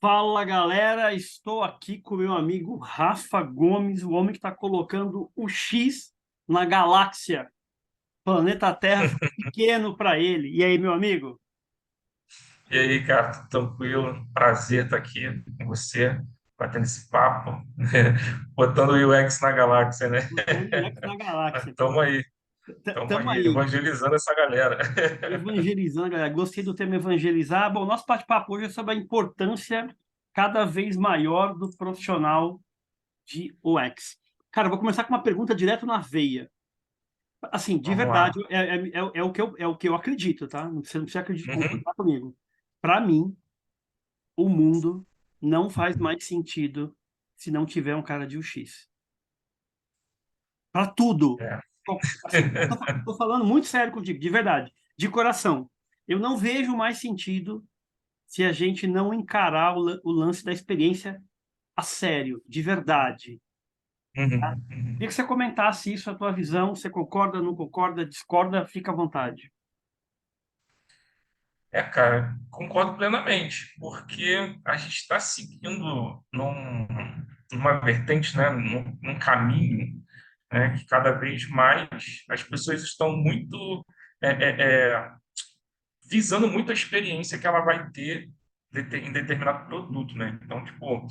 Fala galera, estou aqui com o meu amigo Rafa Gomes, o homem que está colocando o X na galáxia. Planeta Terra ficou pequeno para ele. E aí, meu amigo? E aí, cara, tudo tranquilo? Prazer estar aqui com você, batendo esse papo, botando o UX na galáxia, né? Botando o X na galáxia. Estamos Tamo aí, aí, evangelizando essa galera. evangelizando, galera. Gostei do termo evangelizar. Bom, nosso bate-papo hoje é sobre a importância cada vez maior do profissional de UX. Cara, eu vou começar com uma pergunta direto na veia. Assim, de Vamos verdade, lá. é o que eu acredito, tá? Você não precisa Uhum. concordar comigo. Para mim, o mundo não faz mais sentido se não tiver um cara de UX. Para tudo. É. Assim, tô falando muito sério contigo, de verdade, de coração. Eu não vejo mais sentido se a gente não encarar o lance da experiência a sério, de verdade. Uhum. Queria Uhum. que você comentasse isso, a tua visão, você concorda, não concorda, discorda, fica à vontade. Cara, concordo plenamente, porque a gente está seguindo numa vertente, né, num caminho, né, que cada vez mais as pessoas estão muito é, é, é, visando muito a experiência que ela vai ter em determinado produto, né? Então, tipo,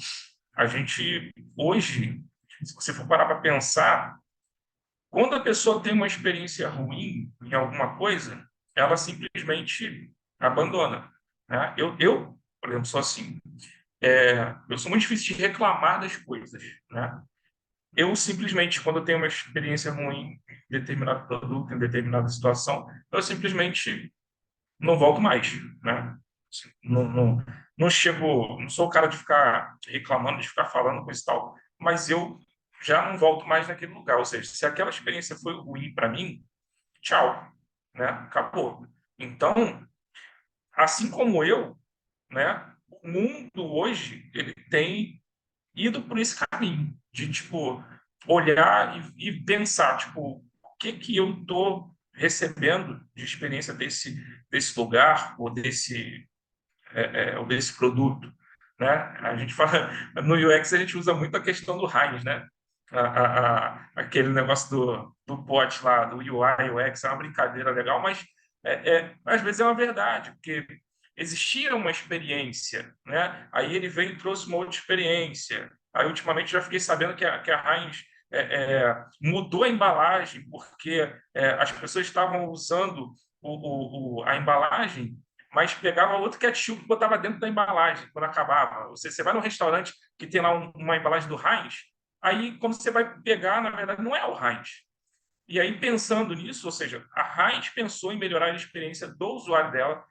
a gente hoje, se você for parar para pensar, quando a pessoa tem uma experiência ruim em alguma coisa, ela simplesmente abandona, né? Por exemplo, sou assim, eu sou muito difícil de reclamar das coisas, né? Eu simplesmente, quando eu tenho uma experiência ruim em determinado produto, em determinada situação, eu simplesmente não volto mais, né? Não, não, não chego, não sou o cara de ficar reclamando, de ficar falando com esse tal, mas eu já não volto mais naquele lugar. Ou seja, se aquela experiência foi ruim para mim, tchau, né? Acabou. Então, assim como eu, né? O mundo hoje ele tem ido por esse caminho de tipo olhar e pensar, tipo, o que que eu estou recebendo de experiência desse lugar ou desse produto, né? A gente fala no UX a gente usa muito a questão do Heinz, né? Aquele negócio do bot lá, do UI, UX, é uma brincadeira legal, mas às vezes é uma verdade, porque existia uma experiência, né? Aí ele veio e trouxe uma outra experiência. Aí, ultimamente, já fiquei sabendo que a Heinz mudou a embalagem, porque as pessoas estavam usando a embalagem, mas pegava outro ketchup e botava dentro da embalagem quando acabava. Você vai num restaurante que tem lá uma embalagem do Heinz, aí quando você vai pegar, na verdade, não é o Heinz. E aí, pensando nisso, ou seja, a Heinz pensou em melhorar a experiência do usuário dela,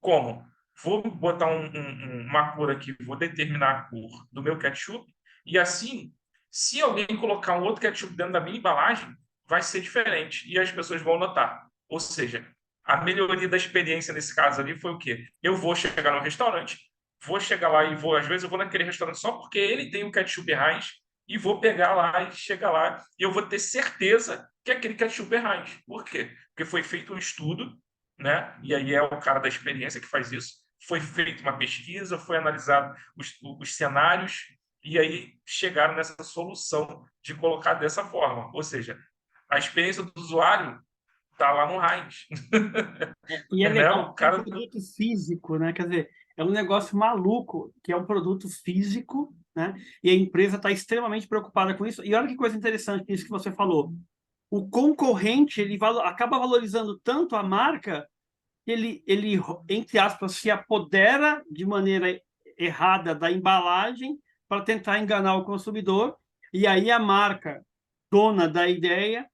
como? Vou botar uma cor aqui, vou determinar a cor do meu ketchup, e assim, se alguém colocar um outro ketchup dentro da minha embalagem, vai ser diferente, e as pessoas vão notar. Ou seja, a melhoria da experiência nesse caso ali foi o quê? Eu vou chegar no restaurante, vou chegar lá e às vezes eu vou naquele restaurante só porque ele tem o ketchup Heinz, e vou pegar lá e chegar lá, e eu vou ter certeza que é aquele ketchup Heinz. Por quê? Porque foi feito um estudo, né? E aí é o cara da experiência que faz isso. Foi feita uma pesquisa, foi analisado os cenários e aí chegaram nessa solução de colocar dessa forma. Ou seja, a experiência do usuário está lá no Heinz, E é né? legal O que é um cara produto físico, né? Quer dizer, é um negócio maluco, que é um produto físico, né? E a empresa está extremamente preocupada com isso. E olha que coisa interessante isso que você falou. O concorrente, acaba valorizando tanto a marca que ele, entre aspas, se apodera de maneira errada da embalagem para tentar enganar o consumidor. E aí a marca, dona da ideia,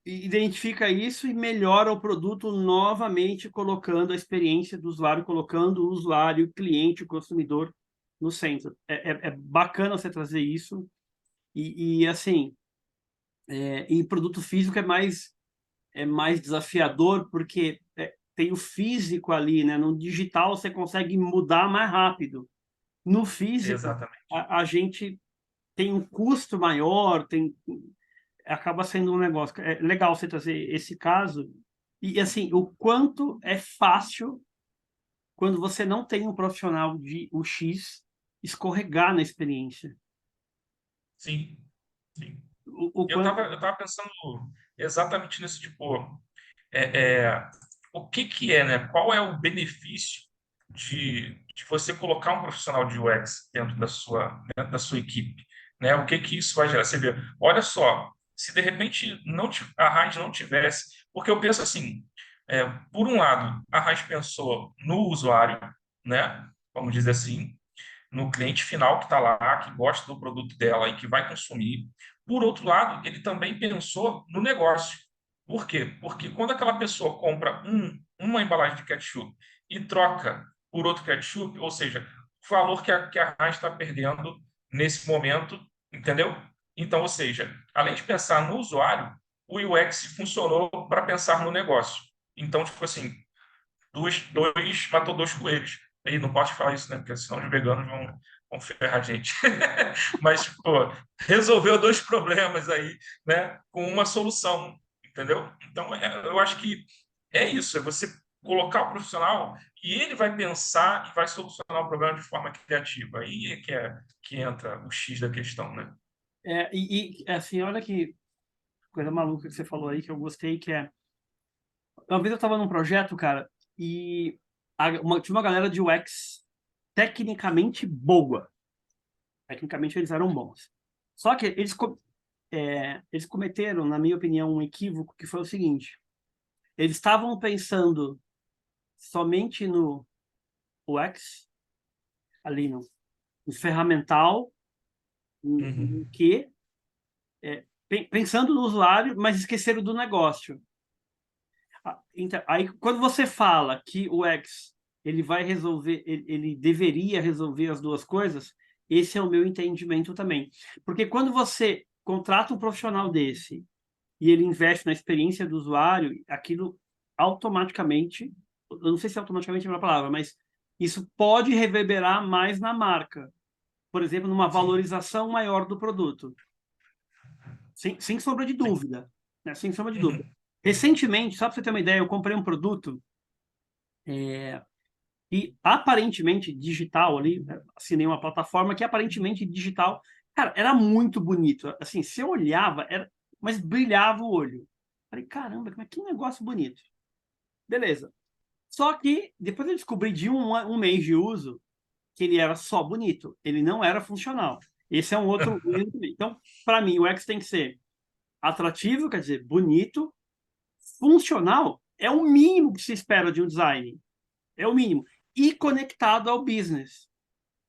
identifica isso e melhora o produto novamente, colocando a experiência do usuário, colocando o usuário, o cliente, o consumidor no centro. É bacana você trazer isso. Assim, em produto físico é mais desafiador, porque tem o físico ali, né? No digital você consegue mudar mais rápido. No físico, exatamente. a gente tem um custo maior, acaba sendo um negócio. É legal você trazer esse caso. E assim, o quanto é fácil quando você não tem um profissional de UX escorregar na experiência. Sim, sim. O Eu quanto... tava pensando exatamente nisso, tipo, o que é, né? Qual é o benefício de você colocar um profissional de UX dentro da sua equipe, né? O que isso vai gerar? Você vê, olha só, se de repente a Raiz não tivesse, porque eu penso assim, por um lado, a Raiz pensou no usuário, né? Vamos dizer assim, no cliente final que está lá, que gosta do produto dela e que vai consumir. Por outro lado, ele também pensou no negócio. Por quê? Porque quando aquela pessoa compra uma embalagem de ketchup e troca por outro ketchup, ou seja, o valor que a Heinz está perdendo nesse momento, entendeu? Então, ou seja, além de pensar no usuário, o UX funcionou para pensar no negócio. Então, tipo assim, matou dois coelhos. Aí não pode falar isso, né? Porque senão os veganos vão ferrar a gente. Mas, pô, resolveu dois problemas aí, né? Com uma solução, entendeu? Então, eu acho que é isso, é você colocar o profissional e ele vai pensar e vai solucionar o problema de forma criativa. Aí que entra o X da questão, né? assim, olha que coisa maluca que você falou aí, que eu gostei, que é... Uma vez eu estava num projeto, cara, e tinha uma galera de UX tecnicamente boa. Tecnicamente eles eram bons. Só que eles cometeram, na minha opinião, um equívoco que foi o seguinte: eles estavam pensando somente no UX, ali no ferramental, no Uhum. que, pensando no usuário, mas esqueceram do negócio. Então, aí, quando você fala que o UX ele vai resolver, ele deveria resolver as duas coisas, esse é o meu entendimento também. Porque quando você contrata um profissional desse e ele investe na experiência do usuário, aquilo automaticamente, eu não sei se automaticamente é uma palavra, mas isso pode reverberar mais na marca. Por exemplo, numa Sim, valorização maior do produto. Sem sombra de sim. dúvida. Né? Sem sombra de dúvida. Uhum. Recentemente, só para você ter uma ideia, eu comprei um produto e aparentemente digital ali, assinei uma plataforma que aparentemente digital, cara, era muito bonito. Assim, se eu olhava, mas brilhava o olho. Falei, caramba, mas que negócio bonito. Beleza. Só que depois eu descobri de um mês de uso que ele era só bonito, ele não era funcional. Esse é um outro erro também. Então, para mim, o X tem que ser atrativo, quer dizer, bonito, funcional, é o mínimo que se espera de um design. É o mínimo. E conectado ao business.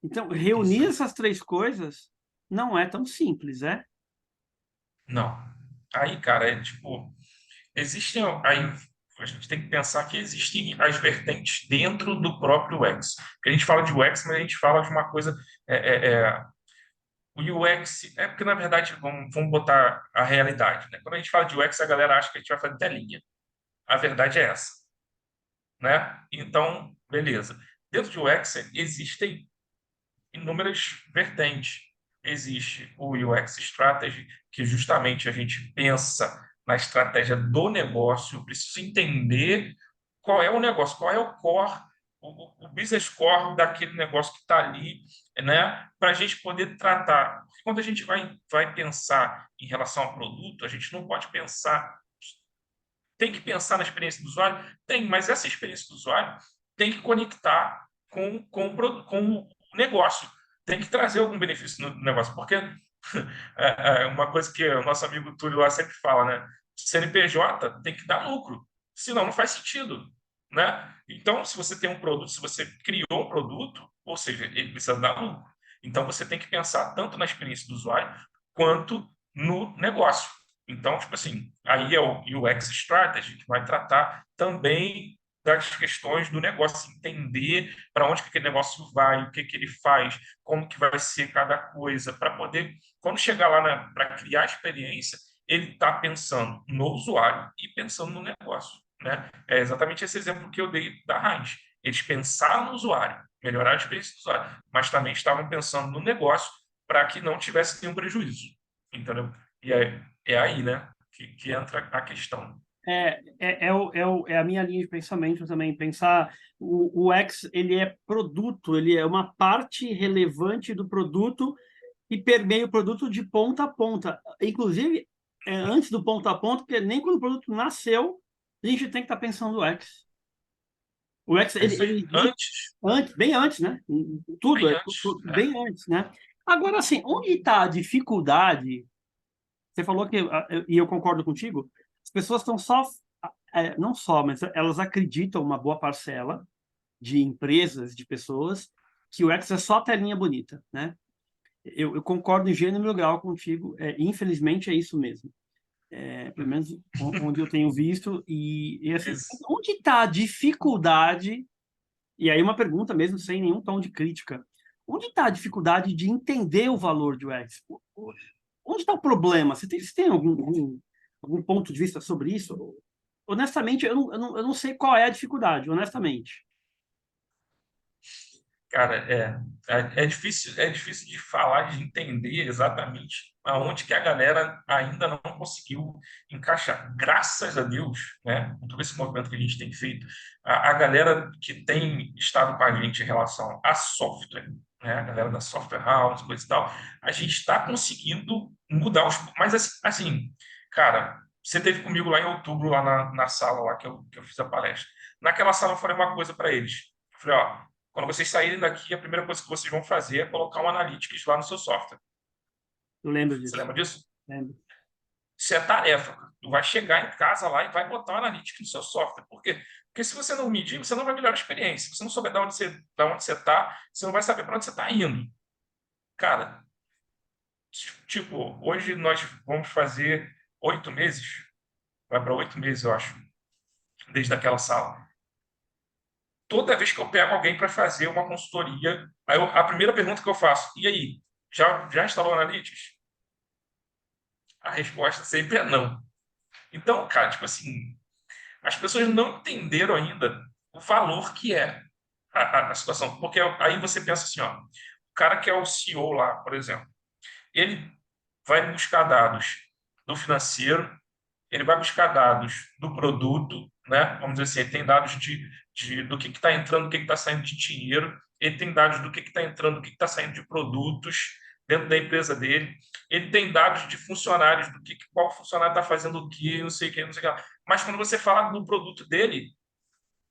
Então, Isso reunir aí. essas três coisas não é tão simples, é? Não. Aí, cara, é tipo. Existem, aí a gente tem que pensar que existem as vertentes dentro do próprio UX. Porque a gente fala de UX, mas a gente fala de uma coisa. É, é, é, o UX é porque, na verdade, vamos botar a realidade. Né? Quando a gente fala de UX, a galera acha que a gente vai fazer telinha. A verdade é essa. Né? Então, beleza. Dentro de UX existem inúmeras vertentes. Existe o UX Strategy, que justamente a gente pensa na estratégia do negócio, eu preciso entender qual é o negócio, qual é o core, o business core daquele negócio que está ali, né, para a gente poder tratar. Quando a gente vai pensar em relação ao produto, a gente não pode pensar, tem que pensar na experiência do usuário? Tem, mas essa experiência do usuário tem que conectar com o negócio, tem que trazer algum benefício no negócio, porque é uma coisa que o nosso amigo Túlio lá sempre fala, né? CNPJ tem que dar lucro, senão não faz sentido, né? Então, se você tem um produto, se você criou um produto, ou seja, ele precisa dar lucro. Então, você tem que pensar tanto na experiência do usuário quanto no negócio. Então, tipo assim, aí é o UX Strategy que vai tratar também das questões do negócio, entender para onde que aquele negócio vai, o que que ele faz, como que vai ser cada coisa, para poder, quando chegar lá para criar a experiência, ele está pensando no usuário e pensando no negócio, né? É exatamente esse exemplo que eu dei da Heinz. Eles pensaram no usuário, melhorar a experiência do usuário, mas também estavam pensando no negócio para que não tivesse nenhum prejuízo, entendeu? E é aí, né, que entra a questão. É a minha linha de pensamento também. Pensar o UX, ele é produto, ele é uma parte relevante do produto e permeia o produto de ponta a ponta. Inclusive, antes do ponta a ponta, porque nem quando o produto nasceu, a gente tem que estar pensando no UX. O UX, É isso aí. ele existe Antes, antes, bem antes, né? bem Tudo, antes. bem antes, né? Agora, assim, onde está a dificuldade? Você falou que, e eu concordo contigo, as pessoas estão só, não só, mas elas acreditam, uma boa parcela de empresas, de pessoas, que o UX é só telinha bonita, né? Eu concordo em gênero e grau contigo, infelizmente é isso mesmo. Pelo menos onde eu tenho visto, e assim, Ex- onde está a dificuldade, e aí uma pergunta mesmo, sem nenhum tom de crítica, onde está a dificuldade de entender o valor de UX? Onde está o problema? Você tem algum ponto de vista sobre isso? Honestamente, eu não sei qual é a dificuldade, honestamente. Cara, é difícil de falar, de entender exatamente aonde que a galera ainda não conseguiu encaixar. Graças a Deus, né, com todo esse movimento que a gente tem feito, a galera que tem estado com a gente em relação a software, né, a galera da software house, coisa e tal, a gente está conseguindo mudar os. Mas assim, cara, você esteve comigo lá em outubro, lá na sala lá que eu fiz a palestra. Naquela sala eu falei uma coisa para eles. Eu falei, ó. Quando vocês saírem daqui, a primeira coisa que vocês vão fazer é colocar um Analytics lá no seu software. Eu lembro Você disso. lembra disso? Lembro. Isso é tarefa. Tu vai chegar em casa lá e vai botar o Analytics no seu software. Por quê? Porque se você não medir, você não vai melhorar a experiência. Se você não souber de onde você está, você não vai saber para onde você está indo. Cara, tipo, hoje nós vamos fazer 8 meses. Vai para 8 meses, eu acho, desde aquela sala. Toda vez que eu pego alguém para fazer uma consultoria, a primeira pergunta que eu faço, e aí, já instalou Analytics? A resposta sempre é não. Então, cara, tipo assim, as pessoas não entenderam ainda o valor que é a situação. Porque aí você pensa assim, ó, o cara que é o CEO lá, por exemplo, ele vai buscar dados do financeiro, ele vai buscar dados do produto, né? Vamos dizer assim, ele tem dados do que está entrando, do que está saindo de dinheiro, ele tem dados do que está entrando, do que está saindo de produtos dentro da empresa dele, ele tem dados de funcionários, qual funcionário está fazendo o que, não sei o que, não sei o que lá. Mas quando você fala do produto dele,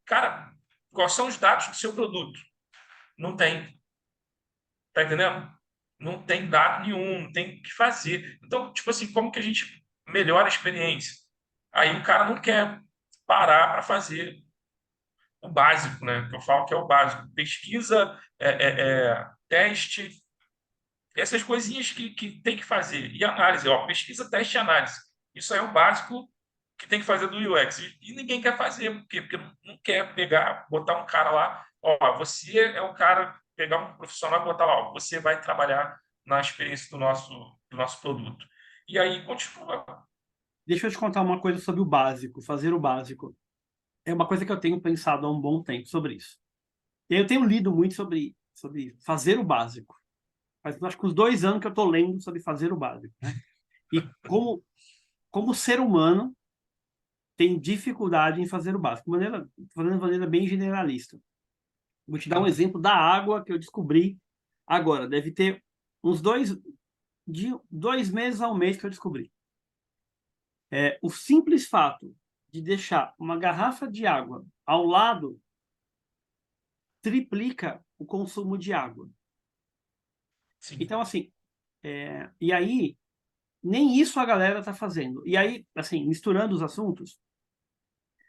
cara, quais são os dados do seu produto? Não tem. Tá entendendo? Não tem dado nenhum, não tem o que fazer. Então, tipo assim, como que a gente melhora a experiência? Aí o cara não quer parar para fazer o básico, né? Que eu falo que é o básico. Pesquisa, teste, essas coisinhas que tem que fazer. E análise, ó, pesquisa, teste e análise. Isso aí é o básico que tem que fazer do UX. E ninguém quer fazer, porque não quer pegar, botar um cara lá, ó, você é o cara, pegar um profissional e botar lá, ó, você vai trabalhar na experiência do nosso produto. E aí continua. Deixa eu te contar uma coisa sobre o básico, fazer o básico. É uma coisa que eu tenho pensado há um bom tempo sobre isso. E aí eu tenho lido muito sobre fazer o básico. Faz, acho que uns 2 anos que eu estou lendo sobre fazer o básico, né? E como ser humano tem dificuldade em fazer o básico, falando de maneira bem generalista. Vou te dar um exemplo da água que eu descobri agora. Deve ter uns de 2 meses a um mês que eu descobri. O simples fato de deixar uma garrafa de água ao lado triplica o consumo de água. Sim, Então, assim, e aí, nem isso a galera está fazendo. E aí, assim, misturando os assuntos,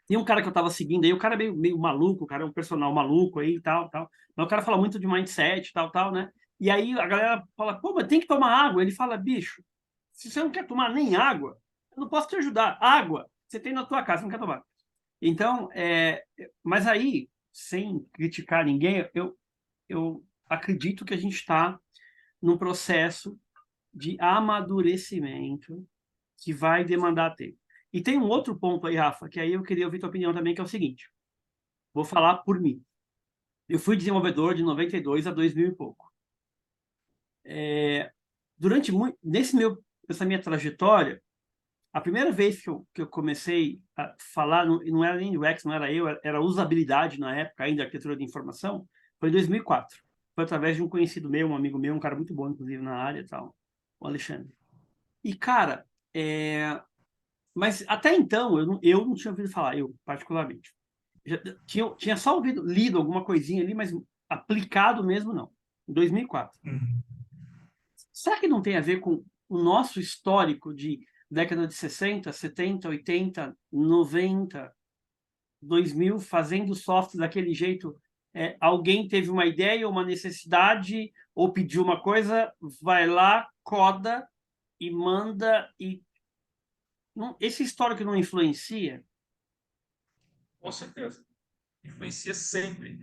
tem um cara que eu estava seguindo aí, o cara é meio maluco, o cara é um personal maluco aí e tal, tal. Mas o cara fala muito de mindset, tal, tal, né? E aí a galera fala, pô, mas tem que tomar água. Ele fala, bicho, se você não quer tomar nem água, eu não posso te ajudar. Água, você tem na tua casa, você não quer tomar. Então, mas aí, sem criticar ninguém, eu acredito que a gente está num processo de amadurecimento que vai demandar tempo. E tem um outro ponto aí, Rafa, que aí eu queria ouvir tua opinião também, que é o seguinte. Vou falar por mim. Eu fui desenvolvedor de 92 a 2000 e pouco. Durante nessa minha trajetória, A primeira vez que eu comecei a falar, não era nem UX, não era eu, era usabilidade na época, ainda arquitetura de informação, foi em 2004. Foi através de um conhecido meu, um amigo meu, um cara muito bom, inclusive, na área e tal, o Alexandre. E, cara, mas até então eu não tinha ouvido falar, eu particularmente. Já, tinha só lido alguma coisinha ali, mas aplicado mesmo não. Em 2004. Uhum. Será que não tem a ver com o nosso histórico de década de 60, 70, 80, 90, 2000, fazendo software daquele jeito? Alguém teve uma ideia, uma necessidade, ou pediu uma coisa, vai lá, coda e manda. Esse histórico não influencia? Com certeza. Influencia sempre.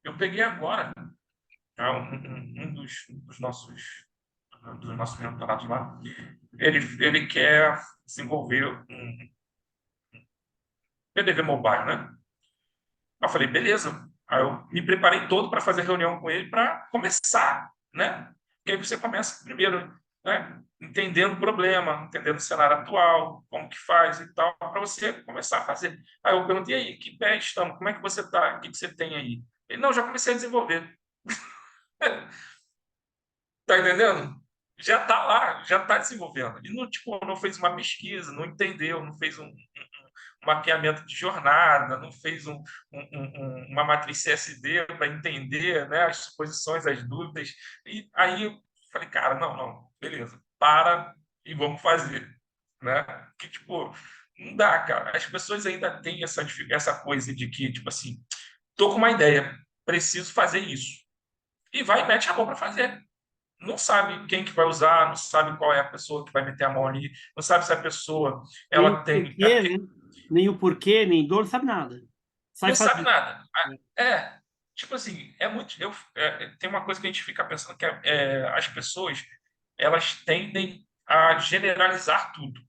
Eu peguei agora, tá, dos nossos mentorados lá, ele quer desenvolver um PDV mobile, né? Eu falei, beleza. Aí eu me preparei todo para fazer reunião com ele para começar, né? Porque aí você começa primeiro, né? Entendendo o problema, entendendo o cenário atual, como que faz e tal, para você começar a fazer. Aí eu perguntei, aí, que pé estamos? Como é que você está? O que você tem aí? Ele, não, já comecei a desenvolver. Tá entendendo? Já está lá, já está desenvolvendo. E não, tipo, não fez uma pesquisa, não entendeu, não fez um mapeamento de jornada, não fez uma matriz CSD para entender, né, as suposições, as dúvidas. E aí eu falei, cara, não, beleza, para e vamos fazer. Né? Que, tipo, não dá, cara. As pessoas ainda têm essa coisa de que, tipo assim, tô com uma ideia, preciso fazer isso. E vai e mete a mão para fazer. Não sabe quem que vai usar, não sabe qual é a pessoa que vai meter a mão ali, não sabe se a pessoa Nem o ela tem. porquê, né? Nem o porquê, nem dor, não sabe nada. Sai Não sabe fazendo. nada. Tipo assim, é muito. Tem uma coisa que a gente fica pensando que as pessoas elas tendem a generalizar tudo.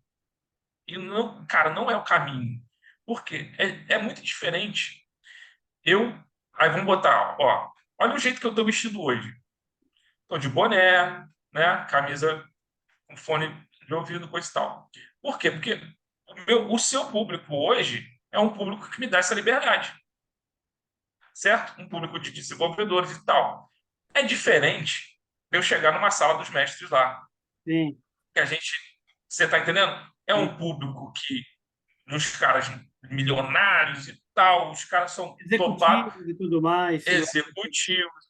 E não, cara, não é o caminho. Por quê? É muito diferente. Eu. Aí vamos botar, ó, olha o jeito que eu estou vestido hoje. Estou de boné, né? Camisa com fone de ouvido, coisa e tal. Por quê? Porque o seu público hoje é um público que me dá essa liberdade, certo? Um público de desenvolvedores e tal. É diferente eu chegar numa sala dos mestres lá, Sim, que você está entendendo? É sim. um público que, uns caras milionários e tal, os caras são topados, Executivos e tudo mais. executivos.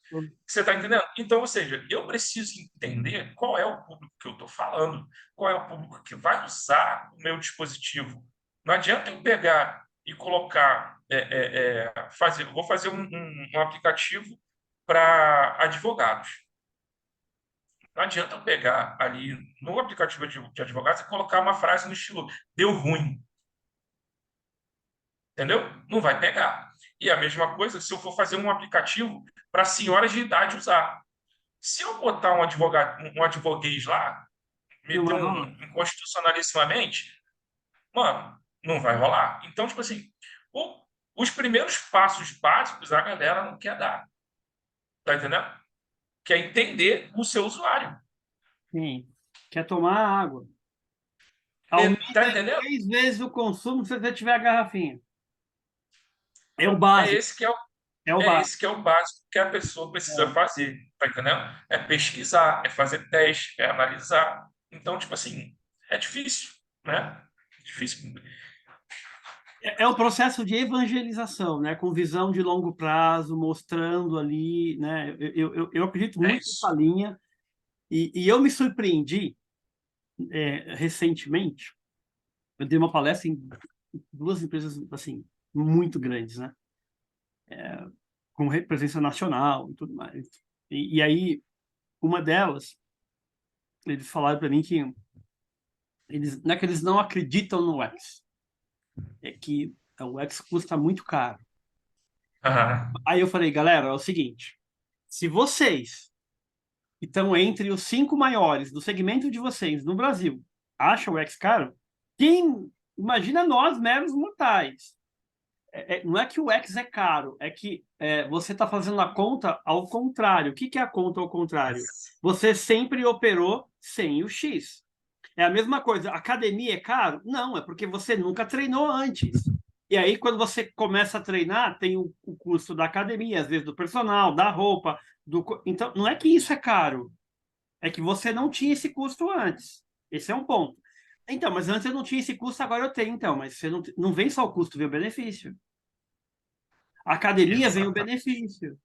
Você está entendendo? Então, ou seja, eu preciso entender qual é o público que eu estou falando, qual é o público que vai usar o meu dispositivo. Não adianta eu pegar e colocar, vou fazer um aplicativo para advogados. Não adianta eu pegar ali no aplicativo de advogados e colocar uma frase no estilo deu ruim, entendeu? Não vai pegar. E a mesma coisa se eu for fazer um aplicativo para senhoras de idade usar. Se eu botar um advoguês lá, Não meter vai rolar. inconstitucionalissimamente, mano, não vai rolar. Então, tipo assim, os primeiros passos básicos a galera não quer dar. Tá entendendo? Quer entender o seu usuário. Sim. Quer tomar água. Aumenta Tá em entendendo? 3 vezes o consumo se você tiver a garrafinha. É o É básico. esse que é o, É o é básico. esse que é o básico que a pessoa precisa É. fazer. Tá entendendo? É pesquisar, é fazer teste, é analisar. Então, tipo assim, é difícil, né? Difícil. É o processo de evangelização, né? Com visão de longo prazo, mostrando ali, né? Eu acredito É muito nessa isso. linha e eu me surpreendi recentemente. Eu dei uma palestra em 2 empresas assim muito grandes, né? Com presença nacional e tudo mais. E aí uma delas eles falaram para mim que não é que eles não acreditam no X, é que o X custa muito caro. Ah, Aí eu falei, galera, é o seguinte: se vocês que estão entre os 5 maiores do segmento de vocês no Brasil acham o X caro, quem imagina nós meros mortais? Não é que o X é caro, é que você está fazendo a conta ao contrário. O que é a conta ao contrário? Você sempre operou sem o X. É a mesma coisa. Academia é caro? Não, é porque você nunca treinou antes. E aí, quando você começa a treinar, tem o custo da academia, às vezes do personal, da roupa. Então, não é que isso é caro, é que você não tinha esse custo antes. Esse é um ponto. Então, mas antes eu não tinha esse custo, agora eu tenho, então. Mas você não vem só o custo, vem o benefício. A academia vem o Exatamente. benefício.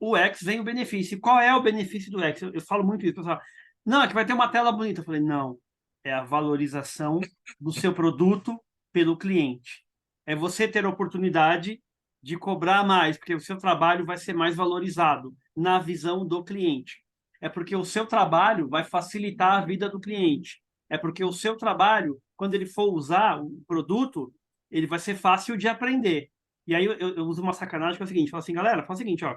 O X vem o benefício. Qual é o benefício do X? Eu falo muito isso, pessoal. Não, é que vai ter uma tela bonita. Eu falei, não. É a valorização do seu produto pelo cliente. É você ter a oportunidade de cobrar mais, porque o seu trabalho vai ser mais valorizado na visão do cliente. É porque o seu trabalho vai facilitar a vida do cliente. É porque o seu trabalho, quando ele for usar o produto, ele vai ser fácil de aprender. E aí eu uso uma sacanagem que é o seguinte, falo assim, galera, faz o seguinte, ó,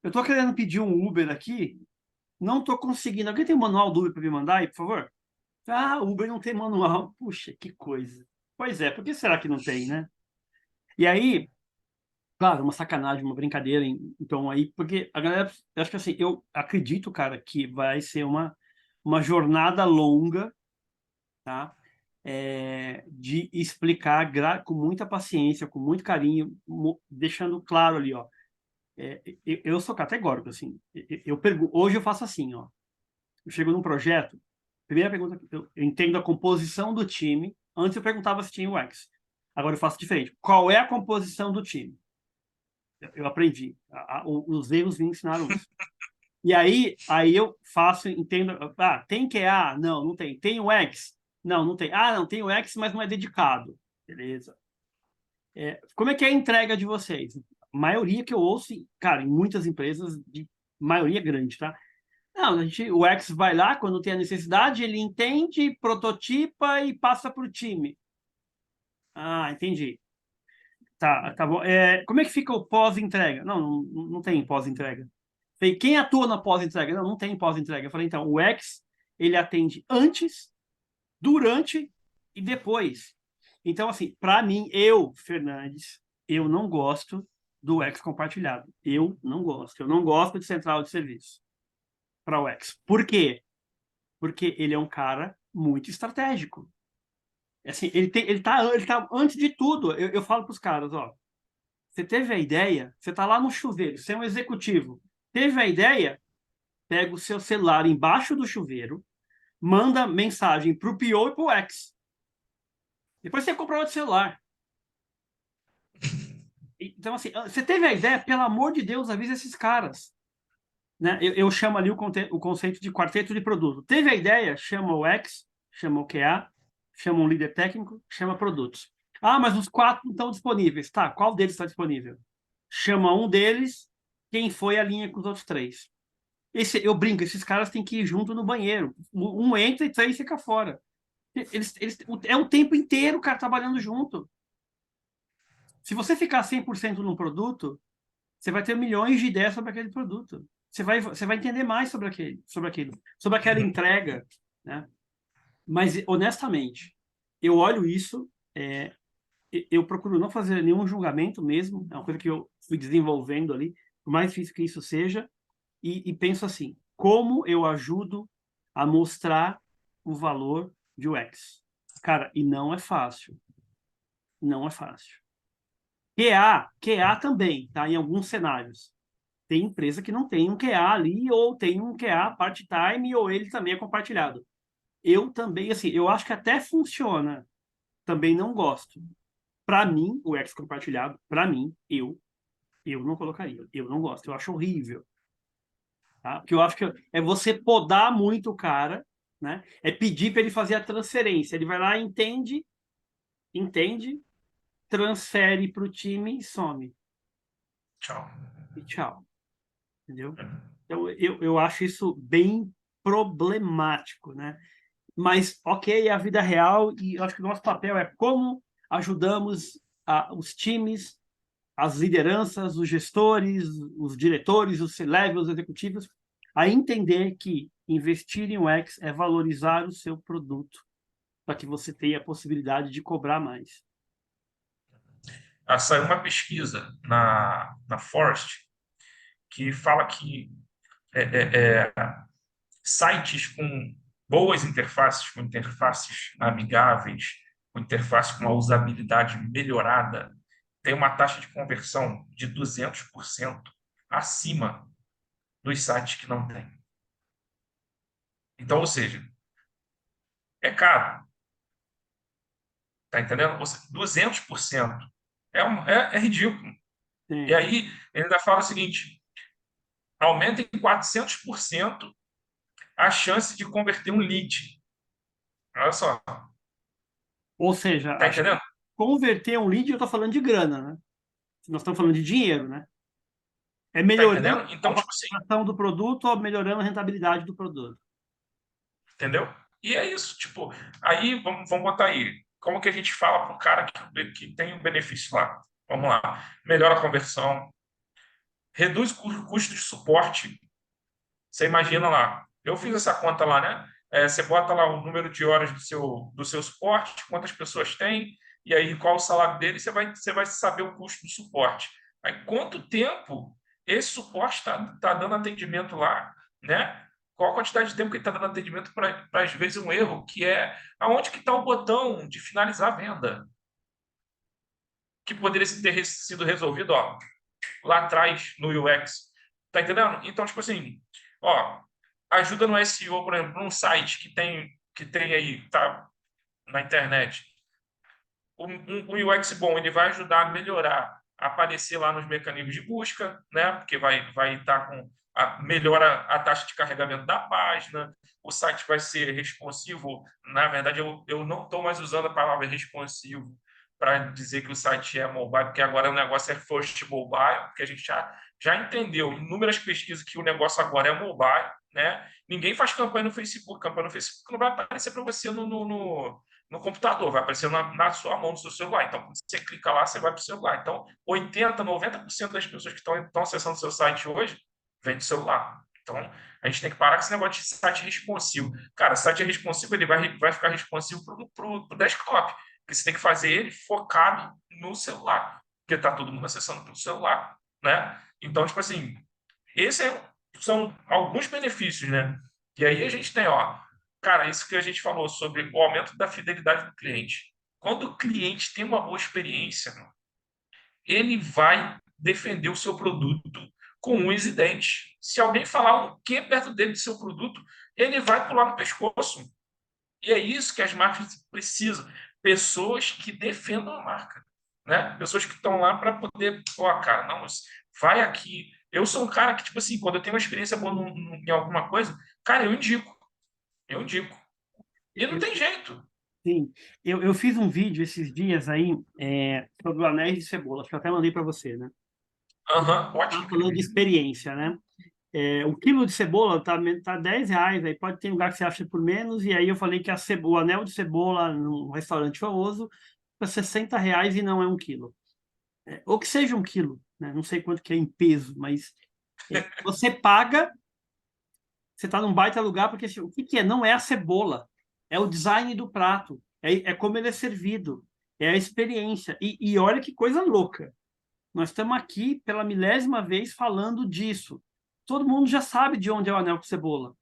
eu tô querendo pedir um Uber aqui, não tô conseguindo. Alguém tem um manual do Uber para me mandar aí, por favor? Ah, o Uber não tem manual. Puxa, que coisa. Pois é, por que será que não tem, né? E aí, claro, uma sacanagem, uma brincadeira, então aí, porque a galera, eu acho que assim, eu acredito, cara, que vai ser uma jornada longa, tá? De explicar com muita paciência, com muito carinho, deixando claro ali, ó. Eu sou categórico, assim. Hoje eu faço assim, ó. Eu chego num projeto, primeira pergunta, eu entendo a composição do time. Antes eu perguntava se tinha UX. Agora eu faço diferente. Qual é a composição do time? Eu aprendi. Os erros me ensinaram isso. E aí eu faço, entendo. Ah, tem QA? Não, não tem. Tem UX? Não, não tem. Ah, não, tem UX, mas não é dedicado. Beleza. Como é que é a entrega de vocês? A maioria que eu ouço, cara, em muitas empresas, de maioria grande, tá? Não, o X vai lá quando tem a necessidade, ele entende, prototipa e passa para o time. Ah, entendi. Tá, tá bom. Como é que fica o pós-entrega? Não tem pós-entrega. Falei, quem atua na pós-entrega? Não tem pós-entrega. Eu falei, então, o X, ele atende antes, durante e depois. Então, assim, para mim, Fernandes, eu não gosto do X compartilhado. Eu não gosto. Eu não gosto de central de serviço para o X. Por quê? Porque ele é um cara muito estratégico. Assim, ele tá antes de tudo. Eu falo para os caras, ó, você teve a ideia, você está lá no chuveiro, você é um executivo, teve a ideia, pega o seu celular embaixo do chuveiro, manda mensagem para o PO e para o X. Depois você compra outro celular. Então, assim, você teve a ideia, pelo amor de Deus, avisa esses caras. Né? Eu chamo ali o conceito de quarteto de produto. Teve a ideia, chama o X, chama o QA, chama um líder técnico, chama produtos. Ah, mas os 4 não estão disponíveis. Tá, qual deles está disponível? Chama um deles, quem foi a linha com os outros 3. Eu brinco, esses caras têm que ir junto no banheiro. Um entra e 3 fica fora. É o tempo inteiro o cara trabalhando junto. Se você ficar 100% num produto, você vai ter milhões de ideias sobre aquele produto. Você vai entender mais sobre aquela entrega, né? Mas, honestamente, eu olho isso, eu procuro não fazer nenhum julgamento mesmo, é uma coisa que eu fui desenvolvendo ali, por mais difícil que isso seja, e penso assim, como eu ajudo a mostrar o valor de UX? Cara, e não é fácil. Não é fácil. QA também, tá? Em alguns cenários. Tem empresa que não tem um QA ali, ou tem um QA part-time, ou ele também é compartilhado. Eu também, assim, eu acho que até funciona. Também não gosto. Para mim, o X compartilhado, para mim, eu não colocaria. Eu não gosto. Eu acho horrível. Tá? Porque eu acho que é você podar muito o cara, né? É pedir para ele fazer a transferência. Ele vai lá, entende, transfere para o time e some. Tchau. E tchau. Entendeu? Então, eu acho isso bem problemático, né? Mas, ok, é a vida real e eu acho que o nosso papel é como ajudamos os times, as lideranças, os gestores, os diretores, os C-levels, os executivos, a entender que investir em UX é valorizar o seu produto para que você tenha a possibilidade de cobrar mais. Saiu uma pesquisa na Forest que fala que é, é, é, sites com boas interfaces, com interfaces amigáveis, com interface com uma usabilidade melhorada, tem uma taxa de conversão de 200% acima dos sites que não tem. Então, ou seja, é caro. Tá entendendo? 200%. É ridículo. E Sim. aí, ele ainda fala o seguinte: aumenta em 400% a chance de converter um lead. Olha só, Ou seja, tá entendendo? converter um lead, eu estou falando de grana, né? Nós estamos falando de dinheiro, né? É Tá melhorando entendendo? a Então, tipo assim, valorização do produto ou melhorando a rentabilidade do produto. entendeu? E é isso, tipo, aí vamos botar aí. Como que a gente fala para o cara que tem o benefício lá? Vamos lá. Melhora a conversão, reduz o custo de suporte. Você imagina lá, eu fiz essa conta lá, né? Você bota lá o número de horas do seu suporte, quantas pessoas tem, e aí qual o salário dele, você vai saber o custo do suporte. Aí quanto tempo esse suporte tá dando atendimento lá, né? Qual a quantidade de tempo que ele está dando atendimento para, às vezes, um erro, que é aonde que está o botão de finalizar a venda, que poderia ter sido resolvido, ó, lá atrás no UX. Tá entendendo? Então, tipo assim, ó, ajuda no SEO, por exemplo, num site que tem aí, tá na internet. Um UX bom, ele vai ajudar a melhorar, a aparecer lá nos mecanismos de busca, né? Porque vai estar com melhora a taxa de carregamento da página, o site vai ser responsivo. Na verdade, eu não estou mais usando a palavra responsivo para dizer que o site é mobile, porque agora o negócio é first mobile, porque a gente já entendeu em inúmeras pesquisas que o negócio agora é mobile, né? Ninguém faz campanha no Facebook não vai aparecer para você no computador, vai aparecer na sua mão, no seu celular. Então, quando você clica lá, você vai para o celular. Então, 80%, 90% das pessoas que estão acessando o seu site hoje vem do celular. Então, a gente tem que parar com esse negócio de site responsivo. Cara, site responsivo, ele vai ficar responsivo para o desktop, porque você tem que fazer ele focado no celular, porque está todo mundo acessando pelo celular, né? Então, tipo assim, são alguns benefícios, né? E aí a gente tem, ó, cara, isso que a gente falou sobre o aumento da fidelidade do cliente. Quando o cliente tem uma boa experiência, ele vai defender o seu produto com unhas e dentes. Se alguém falar um que perto dele do seu produto, ele vai pular no pescoço. E é isso que as marcas precisam. Pessoas que defendam a marca, né? Pessoas que estão lá para poder, ó, cara, não, vai aqui. Eu sou um cara que, tipo assim, quando eu tenho uma experiência boa em alguma coisa, cara, eu indico. Eu indico. E não Eu, tem jeito. sim, eu fiz um vídeo esses dias aí sobre o anéis de cebola, acho que eu até mandei para você, né? Aham, ótimo Estava aquele falando de vídeo. experiência, né? O quilo de cebola tá R$ 10, aí pode ter lugar que você acha por menos, e aí eu falei que o anel de cebola num restaurante famoso custa R$ 60 e não é 1 quilo. Ou que seja 1 quilo, né? Não sei quanto que é em peso, mas você paga, você está num baita lugar, porque assim, o que que é? Não é a cebola, é o design do prato, é como ele é servido, é a experiência. E olha que coisa louca. Nós estamos aqui pela milésima vez falando disso. Todo mundo já sabe de onde é o anel de cebola.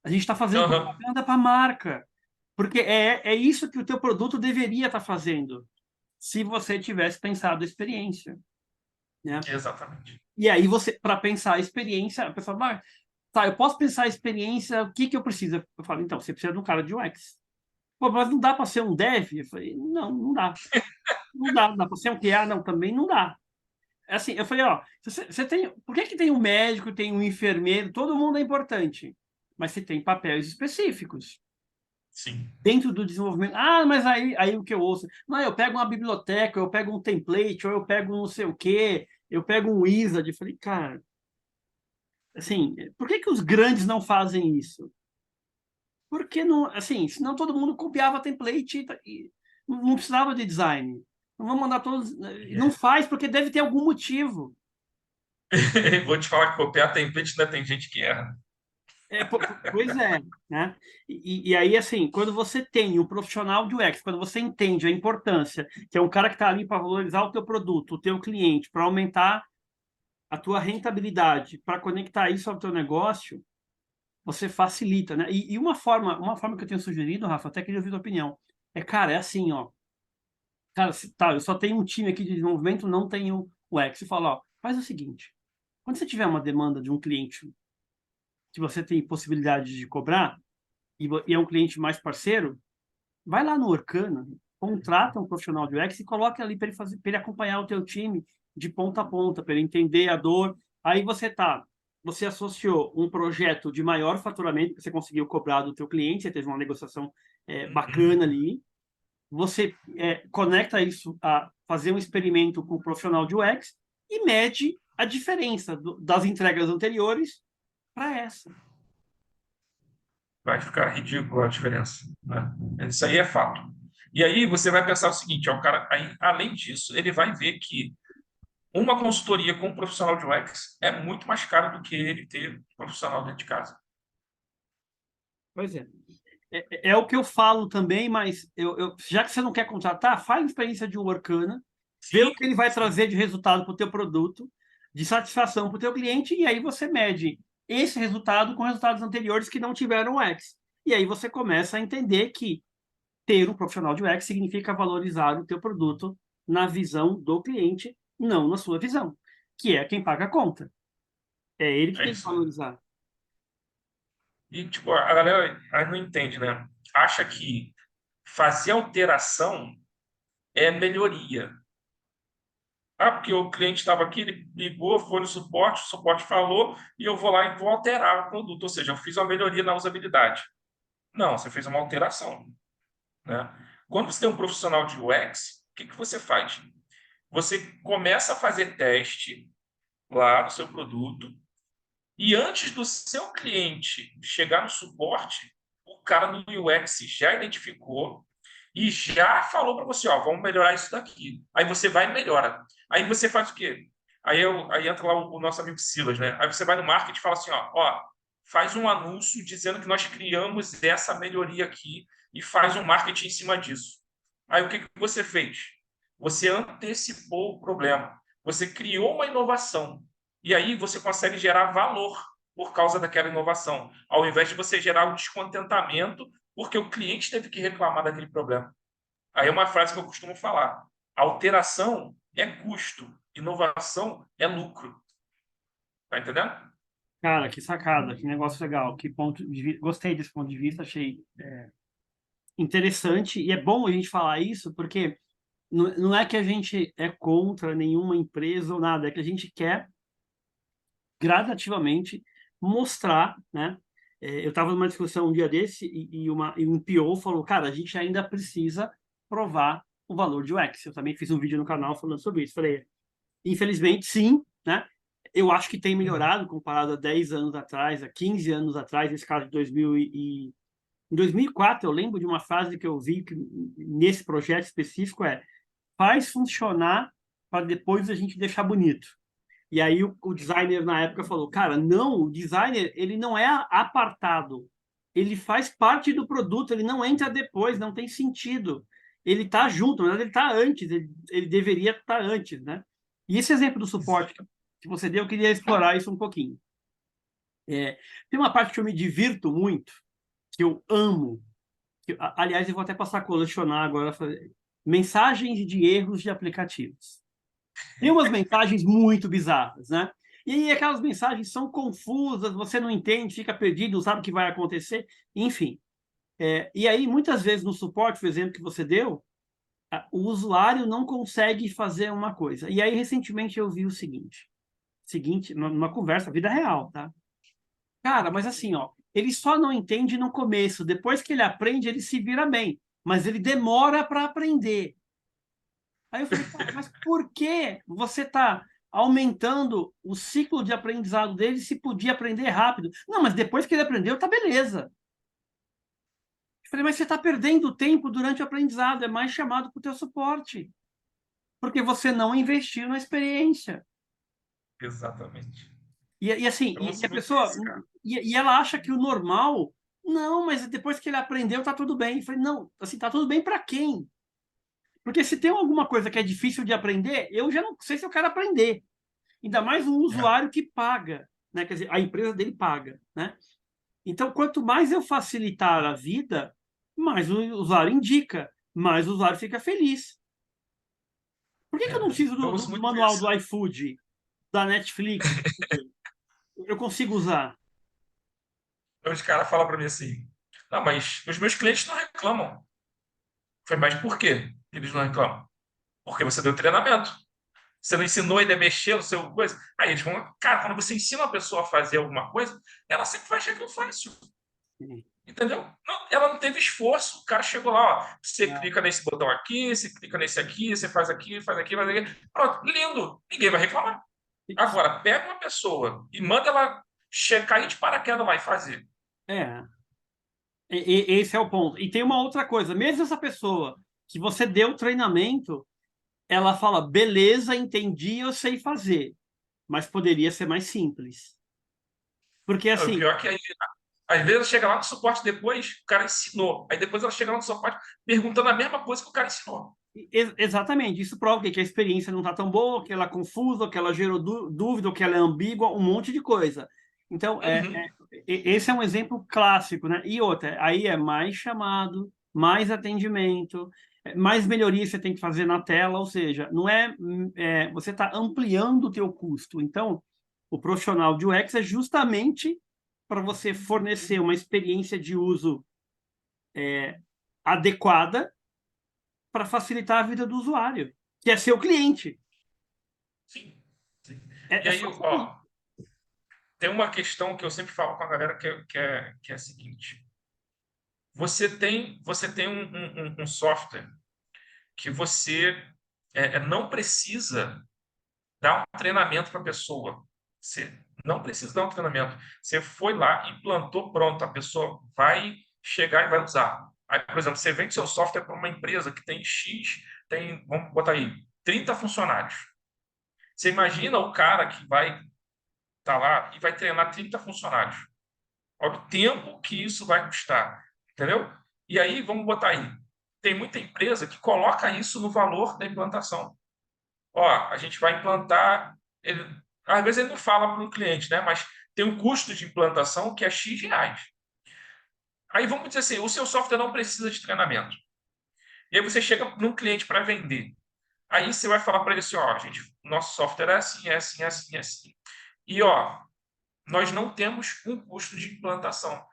A gente está fazendo Aham, propaganda para a marca, porque é isso que o teu produto deveria estar fazendo, se você tivesse pensado a experiência, né? exatamente. E aí você, para pensar a experiência, a pessoa vai, tá, eu posso pensar a experiência, o que que eu preciso? Eu falo, então, você precisa de um cara de UX. Pô, mas não dá para ser um dev? Eu falei, não, não dá. Não dá, dá para ser um QA? Não, também não dá. Assim, eu falei, ó, você tem, por que que tem um médico, tem um enfermeiro, todo mundo é importante, mas você tem papéis específicos Sim. dentro do desenvolvimento. Ah, mas aí o que eu ouço? Não, eu pego uma biblioteca, eu pego um template, ou eu pego não sei o quê, eu pego um wizard. Eu falei, cara, assim, por que que os grandes não fazem isso? Porque não, assim, senão todo mundo copiava template e não precisava de design. Não vamos mandar todos, não faz porque deve ter algum motivo. Vou te falar que copiar template ainda tem gente que erra. Pois é, né? E aí, assim, quando você tem um profissional de UX, quando você entende a importância, que é um cara que está ali para valorizar o teu produto, o teu cliente, para aumentar a tua rentabilidade, para conectar isso ao teu negócio, você facilita, né? E uma forma que eu tenho sugerido, Rafa, até queria ouvir a tua opinião, cara, é assim, ó, cara, tá, eu só tenho um time aqui de desenvolvimento, não tenho o X. Você fala, ó, faz o seguinte, quando você tiver uma demanda de um cliente que você tem possibilidade de cobrar, e é um cliente mais parceiro, vai lá no Orkana, contrata um profissional de UX e coloca ali para ele acompanhar o teu time de ponta a ponta, para ele entender a dor. Aí você associou um projeto de maior faturamento que você conseguiu cobrar do teu cliente, você teve uma negociação bacana ali. Você conecta isso a fazer um experimento com o profissional de UX e mede a diferença das entregas anteriores para essa. Vai ficar ridículo a diferença, né? Isso aí é fato. E aí você vai pensar o seguinte, ó, o cara, aí, além disso, ele vai ver que uma consultoria com um profissional de UX é muito mais caro do que ele ter um profissional dentro de casa. Pois é. É o que eu falo também, mas já que você não quer contratar, faz a experiência de um Workana, vê o Sim, que ele vai sim, trazer de resultado para o teu produto, de satisfação para o teu cliente, e aí você mede esse resultado com resultados anteriores que não tiveram UX. E aí você começa a entender que ter um profissional de UX significa valorizar o teu produto na visão do cliente, não na sua visão, que é quem paga a conta. É ele que é tem que isso aí. valorizar. E, tipo, a galera aí não entende, né? Acha que fazer alteração é melhoria. Ah, porque o cliente estava aqui, ele ligou, foi no suporte, o suporte falou, e eu vou lá e vou alterar o produto. Ou seja, eu fiz uma melhoria na usabilidade. Não, você fez uma alteração, né? Quando você tem um profissional de UX, o que você faz? Você começa a fazer teste lá no seu produto, e antes do seu cliente chegar no suporte, o cara do UX já identificou e já falou para você, ó, vamos melhorar isso daqui. Aí você vai e melhora. Aí você faz o quê? Aí entra lá o nosso amigo Silas, né? Aí você vai no marketing e fala assim, ó, faz um anúncio dizendo que nós criamos essa melhoria aqui e faz um marketing em cima disso. Aí o que você fez? Você antecipou o problema. Você criou uma inovação. E aí você consegue gerar valor por causa daquela inovação, ao invés de você gerar um descontentamento porque o cliente teve que reclamar daquele problema. Aí é uma frase que eu costumo falar: alteração é custo, inovação é lucro. Tá entendendo? Cara, que sacada, que negócio legal, que gostei desse ponto de vista, achei interessante e é bom a gente falar isso porque não é que a gente é contra nenhuma empresa ou nada, é que a gente quer gradativamente mostrar, né? Eu estava numa discussão um dia desse e um PO falou, cara, a gente ainda precisa provar o valor de UX. Eu também fiz um vídeo no canal falando sobre isso. Falei, infelizmente, sim, né? Eu acho que tem melhorado comparado a 10 anos atrás, a 15 anos atrás, nesse caso de 2000 em 2004, eu lembro de uma frase que eu vi que, nesse projeto específico faz funcionar para depois a gente deixar bonito. E aí o designer na época falou, cara, não, o designer ele não é apartado, ele faz parte do produto, ele não entra depois, não tem sentido. Ele está junto, na verdade ele está antes, ele deveria estar antes, né? E esse exemplo do suporte que você deu, eu queria explorar isso um pouquinho. Tem uma parte que eu me divirto muito, que eu amo, aliás, eu vou até passar a colecionar agora, mensagens de erros de aplicativos. Tem umas mensagens muito bizarras, né? E aí aquelas mensagens são confusas, você não entende, fica perdido, não sabe o que vai acontecer, enfim. E aí, muitas vezes, no suporte, por exemplo, que você deu, o usuário não consegue fazer uma coisa. E aí, recentemente, eu vi o seguinte, numa conversa, vida real, tá? Cara, mas assim, ó, ele só não entende no começo, depois que ele aprende, ele se vira bem, mas ele demora para aprender. Aí eu falei, cara, mas por que você está aumentando o ciclo de aprendizado dele se podia aprender rápido? Não, mas depois que ele aprendeu, tá beleza. Eu falei, mas você está perdendo tempo durante o aprendizado, é mais chamado para o teu suporte, porque você não investiu na experiência. Exatamente. E assim, Eu e uso a muito pessoa, isso, cara. e ela acha que o normal, não, mas depois que ele aprendeu, tá tudo bem. Eu falei, não, assim, tá tudo bem para quem? Porque se tem alguma coisa que é difícil de aprender, eu já não sei se eu quero aprender. Ainda mais um É, usuário que paga, né? Quer dizer, a empresa dele paga, né? Então, quanto mais eu facilitar a vida, mais o usuário indica, mais o usuário fica feliz. Por que que eu não preciso Eu do uso muito manual isso. do iFood, da Netflix? Eu consigo usar. Os caras falam para mim assim: não, mas os meus clientes não reclamam. Foi, mas por quê que eles não reclamam? Porque você deu treinamento. Você não ensinou ele a mexer no seu coisa. Aí eles vão. Cara, quando você ensina a pessoa a fazer alguma coisa, ela sempre vai achar aquilo fácil. Entendeu? Não, ela não teve esforço. O cara chegou lá, ó. Você Não. clica nesse botão aqui, você clica nesse aqui, você faz aqui, faz aqui, faz aqui. Pronto, lindo. Ninguém vai reclamar. Agora, pega uma pessoa e manda ela cair de paraquedas lá e fazer. É, esse é o ponto. E tem uma outra coisa, mesmo essa pessoa que você deu treinamento, ela fala, beleza, entendi, eu sei fazer, mas poderia ser mais simples. Porque O assim, pior é que aí, às vezes ela chega lá no suporte depois, o cara ensinou. Aí depois ela chega lá no suporte perguntando a mesma coisa que o cara ensinou. exatamente, isso prova que a experiência não está tão boa, que ela é confusa, que ela gerou dúvida, que ela é ambígua, um monte de coisa. Então, Uhum. esse é um exemplo clássico, né? E outra, aí é mais chamado, mais atendimento, mais melhoria você tem que fazer na tela, ou seja, não você está ampliando o teu custo. Então, o profissional de UX é justamente para você fornecer uma experiência de uso adequada para facilitar a vida do usuário, que é seu cliente. Sim, sim. E É aí, só isso. ó, tem uma questão que eu sempre falo com a galera que é a seguinte: você tem um software que você não precisa dar um treinamento para a pessoa. Você não precisa dar um treinamento. Você foi lá, implantou, pronto, a pessoa vai chegar e vai usar. Aí, por exemplo, você vende seu software para uma empresa que tem X, vamos botar aí, 30 funcionários. Você imagina o cara que vai estar lá e vai treinar 30 funcionários. Olha o tempo que isso vai custar, entendeu? E aí, vamos botar aí. Tem muita empresa que coloca isso no valor da implantação. Ó, a gente vai implantar. Às vezes ele não fala para o cliente, né? Mas tem um custo de implantação que é X reais. Aí vamos dizer assim: o seu software não precisa de treinamento. E aí você chega num cliente para vender. Aí você vai falar para ele assim: ó, gente, nosso software é assim, é assim, é assim, é assim. E ó, nós não temos um custo de implantação.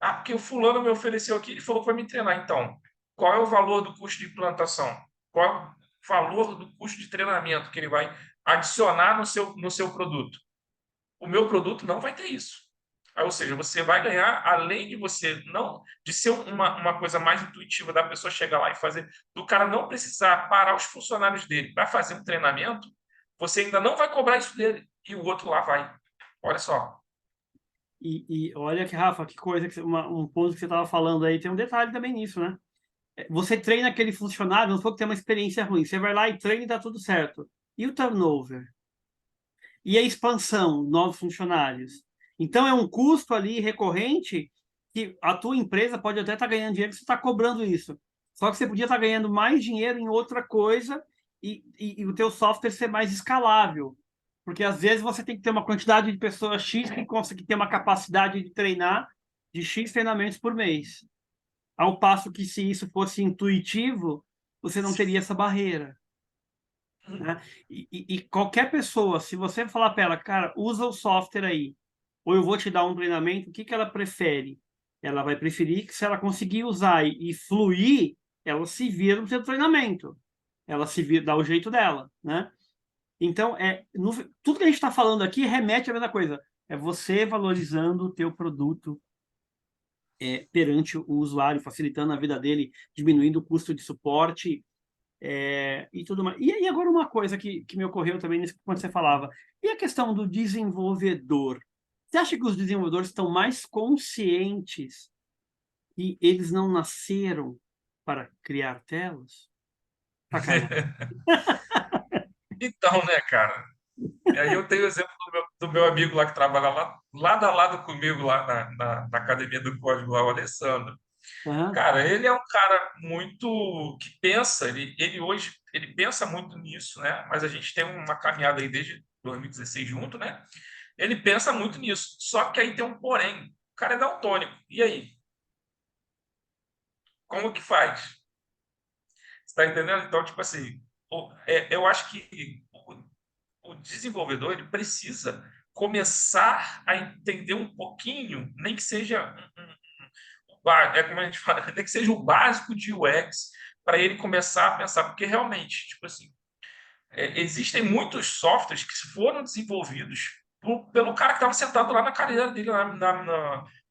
Ah, porque o fulano me ofereceu aqui, ele falou que vai me treinar. Então, qual é o valor do custo de implantação? Qual é o valor do custo de treinamento que ele vai adicionar no seu produto? O meu produto não vai ter isso. Ou seja, você vai ganhar, além de você não de ser uma coisa mais intuitiva da pessoa chegar lá e fazer, do cara não precisar parar os funcionários dele para fazer um treinamento, você ainda não vai cobrar isso dele. E o outro lá vai. Olha só. E olha que, Rafa, que coisa, um ponto que você estava falando aí, tem um detalhe também nisso, né? Você treina aquele funcionário, não for que tem uma experiência ruim, você vai lá e treina e dá tudo certo. E o turnover? E a expansão, novos funcionários? Então, é um custo ali recorrente que a tua empresa pode até estar ganhando dinheiro, que você está cobrando isso. Só que você podia estar ganhando mais dinheiro em outra coisa e o teu software ser mais escalável. Porque às vezes você tem que ter uma quantidade de pessoas X que consegue ter uma capacidade de treinar de X treinamentos por mês. Ao passo que se isso fosse intuitivo, você não teria essa barreira, né? E qualquer pessoa, se você falar para ela, cara, usa o software aí, ou eu vou te dar um treinamento, o que que ela prefere? Ela vai preferir que se ela conseguir usar e fluir, ela se vira no seu treinamento. Ela se vira, dá o jeito dela, né? Então, tudo que a gente está falando aqui remete à mesma coisa. É você valorizando o teu produto perante o usuário, facilitando a vida dele, diminuindo o custo de suporte e tudo mais. E aí, agora uma coisa que me ocorreu também quando você falava, e a questão do desenvolvedor? Você acha que os desenvolvedores estão mais conscientes que eles não nasceram para criar telas? Sacanagem. Então, né, cara? E aí eu tenho o exemplo do meu amigo lá que trabalha lá, lado a lado comigo, lá na Academia do Código, lá, o Alessandro. Aham, Cara, ele é um cara muito que pensa, ele hoje ele pensa muito nisso, né? Mas a gente tem uma caminhada aí desde 2016 junto, né? Ele pensa muito nisso. Só que aí tem um porém. O cara é daltônico. E aí? Como que faz? Você está entendendo? Então, tipo assim, eu acho que o desenvolvedor ele precisa começar a entender um pouquinho, nem que seja como a gente fala, nem que seja o básico de UX, para ele começar a pensar, porque realmente, tipo assim, existem muitos softwares que foram desenvolvidos pelo cara que estava sentado lá na cadeira dele,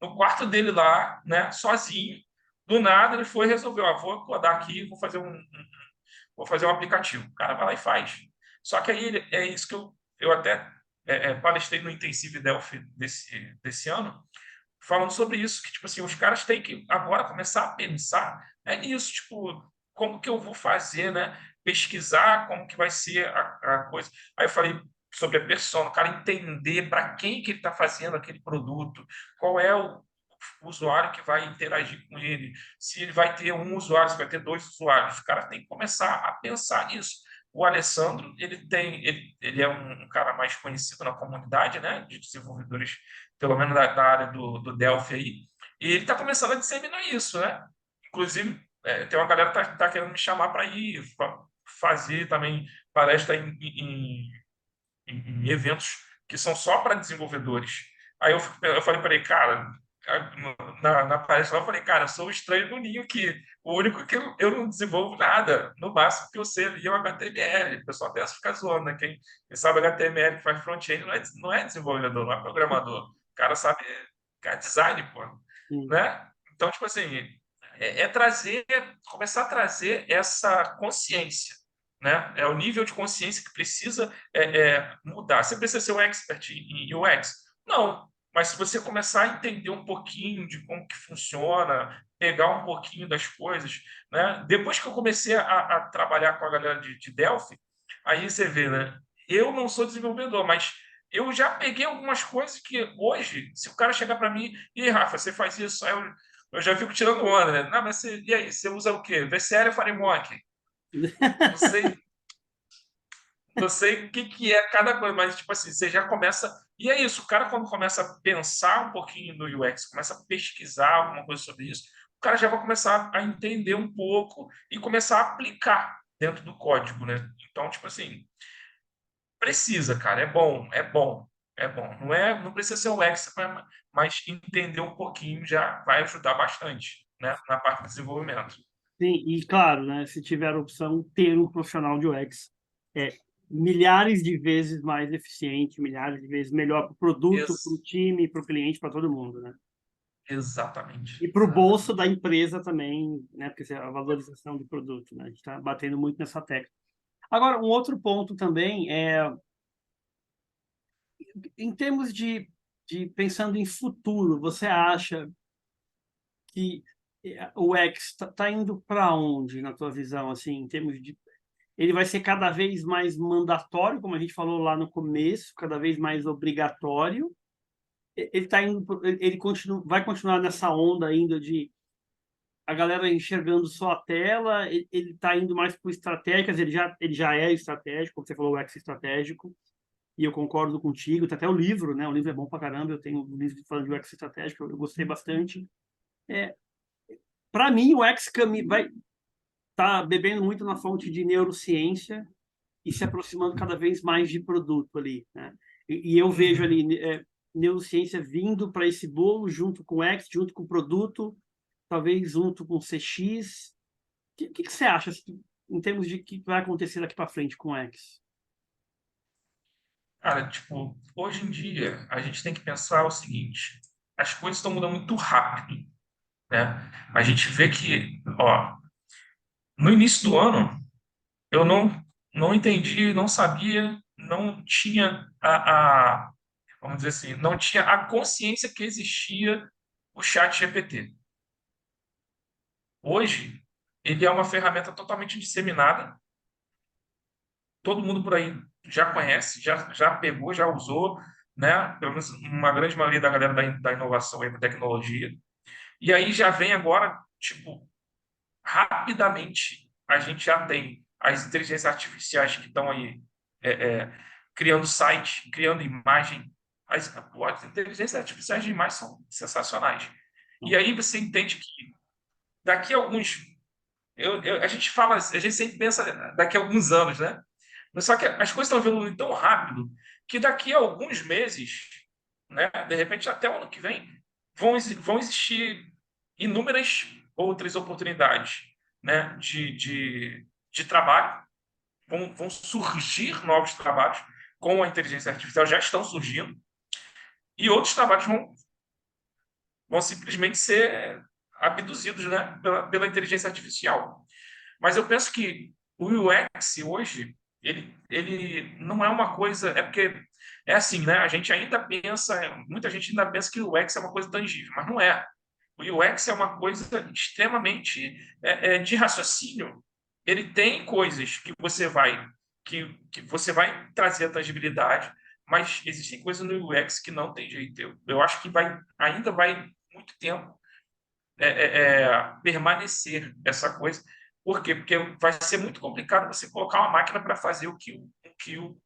no quarto dele lá, né, sozinho. Do nada ele foi e resolveu, vou codar aqui, vou fazer um aplicativo. O cara vai lá e faz. Só que aí é isso que eu até palestrei no Intensive Delphi desse ano, falando sobre isso, que tipo assim, os caras têm que agora começar a pensar nisso, tipo, como que eu vou fazer, né? Pesquisar como que vai ser a coisa. Aí eu falei sobre a persona, o cara entender para quem que ele está fazendo aquele produto, qual é o usuário que vai interagir com ele, se ele vai ter um usuário, se vai ter dois usuários. O cara tem que começar a pensar nisso. O Alessandro, ele é um cara mais conhecido na comunidade, né, de desenvolvedores, pelo menos da área do Delphi aí, e ele está começando a disseminar isso, né? Inclusive, tem uma galera que tá querendo me chamar para ir fazer também palestra em eventos que são só para desenvolvedores. Aí eu falei para ele, cara, na palestra lá, eu falei, cara, eu sou o estranho do ninho aqui. O único que eu não desenvolvo nada. No máximo que eu sei ali é o HTML. O pessoal até fica zoando, né? Quem sabe HTML, que faz front-end, não é desenvolvedor, não é programador. O cara sabe design, pô. Sim. Né? Então, tipo assim, começar a trazer essa consciência, né? É o nível de consciência que precisa mudar. Você precisa ser um expert em UX? Não, mas se você começar a entender um pouquinho de como que funciona, pegar um pouquinho das coisas, né? Depois que eu comecei a trabalhar com a galera de Delphi, aí você vê, né? Eu não sou desenvolvedor, mas eu já peguei algumas coisas que hoje, se o cara chegar para mim, e Rafa, você faz isso, aí eu já fico tirando onda, né? Não, mas e aí, você usa o quê? VCL ou Framework? Não sei, não sei o que é cada coisa, mas tipo assim, você já começa. E é isso, o cara, quando começa a pensar um pouquinho no UX, começa a pesquisar alguma coisa sobre isso, o cara já vai começar a entender um pouco e começar a aplicar dentro do código, né? Então, tipo assim, precisa, cara, é bom, é bom, é bom. Não precisa ser um expert, mas entender um pouquinho já vai ajudar bastante, né? Na parte de desenvolvimento. Sim, e claro, né, se tiver a opção, ter um profissional de UX é milhares de vezes mais eficiente, milhares de vezes melhor para o produto, para o Ex- time, para o cliente, para todo mundo, né? exatamente, E para o bolso exatamente. da empresa também, né? Porque é a valorização do produto, né? A gente está batendo muito nessa tecla. Agora, um outro ponto também é, em termos de pensando em futuro, você acha que o X está indo para onde, na tua visão, assim, em termos de ele vai ser cada vez mais mandatório, como a gente falou lá no começo, cada vez mais obrigatório. Ele tá indo, ele continua, vai continuar nessa onda ainda de a galera enxergando só a tela. Ele está indo mais para estratégicas. Ele já é estratégico, como você falou, o X estratégico. E eu concordo contigo. Tem até o livro, né? O livro é bom para caramba. Eu tenho um livro falando de UX estratégico. Eu gostei bastante. É, para mim, o X vai estar bebendo muito na fonte de neurociência e se aproximando cada vez mais de produto ali, né? E eu vejo Uhum. ali neurociência vindo para esse bolo junto com o X, junto com o produto, talvez junto com o CX. O que você acha assim, em termos de que vai acontecer daqui para frente com o X? Cara, tipo, hoje em dia a gente tem que pensar o seguinte: as coisas estão mudando muito rápido, né? A gente vê que, ó, no início do ano eu não entendi, não sabia, não tinha vamos dizer assim, não tinha a consciência que existia o chat GPT. Hoje, ele é uma ferramenta totalmente disseminada, todo mundo por aí já conhece, já pegou, já usou, né? Pelo menos uma grande maioria da galera da inovação e da tecnologia. E aí já vem agora, tipo, rapidamente a gente já tem as inteligências artificiais que estão aí é, é, criando site, criando imagem. as inteligências artificiais de imagem são sensacionais. E aí você entende que daqui a alguns... a gente fala, a gente sempre pensa daqui a alguns anos, né? Mas só que as coisas estão evoluindo tão rápido que daqui a alguns meses, né, de repente até o ano que vem, vão existir inúmeras outras oportunidades, né, de trabalho, vão surgir novos trabalhos com a inteligência artificial, já estão surgindo, e outros trabalhos vão simplesmente ser abduzidos, né, pela inteligência artificial. Mas eu penso que o UX hoje, ele não é uma coisa... É porque é assim, né? A gente ainda pensa... Muita gente ainda pensa que o UX é uma coisa tangível, mas não é. O UX é uma coisa extremamente de raciocínio. Ele tem coisas que você vai trazer a tangibilidade, mas existem coisas no UX que não tem jeito. Eu acho que ainda vai muito tempo permanecer essa coisa. Por quê? Porque vai ser muito complicado você colocar uma máquina para fazer o que um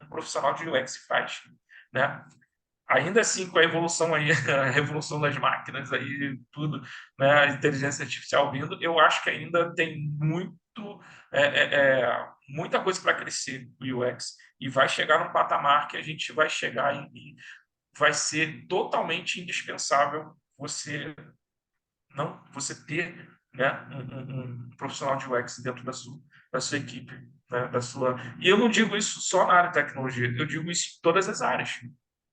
profissional de UX faz, né? Ainda assim, com a evolução aí, a revolução das máquinas aí, tudo, né, a inteligência artificial vindo, eu acho que ainda tem muita coisa para crescer o UX e vai chegar num patamar que a gente vai chegar e vai ser totalmente indispensável você ter, né, um profissional de UX dentro da sua equipe, né, e eu não digo isso só na área de tecnologia, eu digo isso em todas as áreas,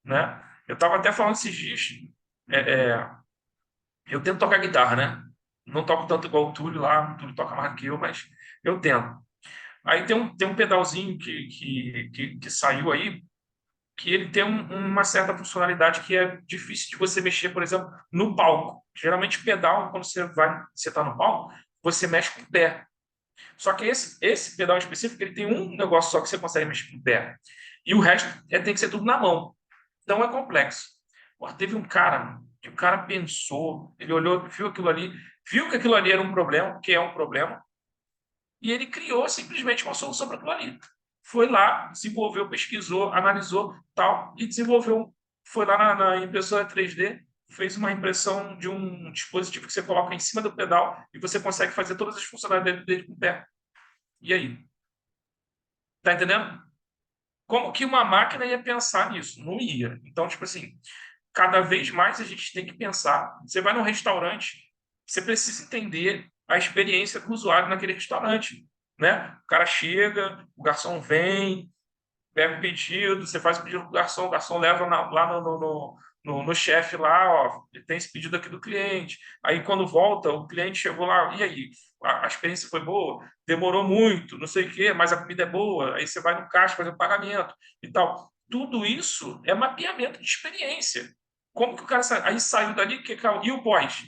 né? Eu estava até falando esses dias, é, é, eu tento tocar guitarra, né? Não toco tanto igual o Túlio lá, o Túlio toca mais do que eu, mas eu tento. Aí tem um pedalzinho que saiu aí, que ele tem uma certa funcionalidade que é difícil de você mexer, por exemplo, no palco. Geralmente, pedal, quando você está no palco, você mexe com o pé. Só que esse pedal específico, ele tem um negócio só que você consegue mexer com o pé. E o resto tem que ser tudo na mão. Então é complexo. Pô, teve um cara que o cara pensou, ele olhou, viu aquilo ali, viu que aquilo ali era um problema, que é um problema, e ele criou simplesmente uma solução para aquilo ali. Foi lá, desenvolveu, pesquisou, analisou, tal, e desenvolveu. Foi lá na impressora 3D, fez uma impressão de um dispositivo que você coloca em cima do pedal e você consegue fazer todas as funcionalidades dele com o pé. E aí? Tá entendendo? Como que uma máquina ia pensar nisso? Não ia. Então, tipo assim, cada vez mais a gente tem que pensar. Você vai num restaurante, você precisa entender a experiência do usuário naquele restaurante, né? O cara chega, o garçom vem, pega o pedido, você faz o pedido para o garçom leva lá no chefe lá, ó, tem esse pedido aqui do cliente. Aí quando volta, o cliente chegou lá, e aí? A experiência foi boa? Demorou muito, não sei o quê, mas a comida é boa. Aí você vai no caixa fazer o pagamento e tal. Tudo isso é mapeamento de experiência. Como que o cara aí saiu dali, e o pós?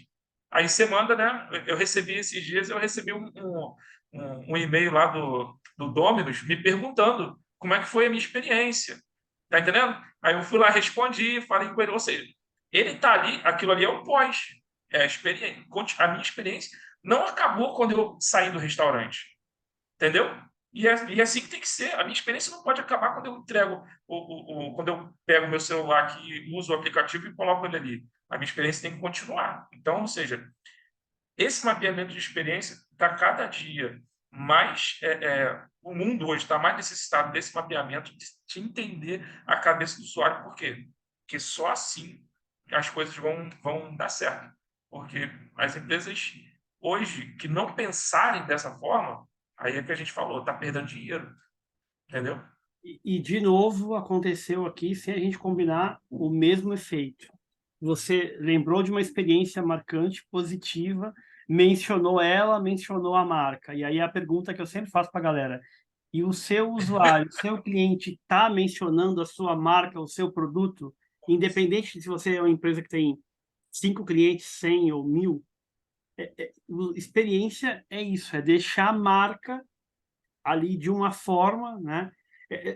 Aí você manda, né? Eu recebi esses dias, eu recebi um e-mail lá do Domino's me perguntando como é que foi a minha experiência. Tá entendendo? Aí eu fui lá, respondi, falei com ele. Ou seja, ele tá ali, aquilo ali é o pós. É a experiência. A minha experiência não acabou quando eu saí do restaurante. Entendeu? E assim que tem que ser. A minha experiência não pode acabar quando eu entrego, quando eu pego o meu celular aqui, uso o aplicativo e coloco ele ali. A minha experiência tem que continuar. Então, ou seja, esse mapeamento de experiência está cada dia mais. O mundo hoje está mais necessitado desse mapeamento, de entender a cabeça do usuário. Por quê? Porque só assim as coisas vão dar certo. Porque as empresas hoje que não pensarem dessa forma, aí é que a gente falou, está perdendo dinheiro. Entendeu? De novo, aconteceu aqui, sem a gente combinar, o mesmo efeito. Você lembrou de uma experiência marcante, positiva, mencionou ela, mencionou a marca. E aí a pergunta que eu sempre faço para a galera: e o seu usuário, o seu cliente está mencionando a sua marca, o seu produto, independente se você é uma empresa que tem 5 clientes, 100 ou 1.000, experiência é isso, é deixar a marca ali de uma forma, né?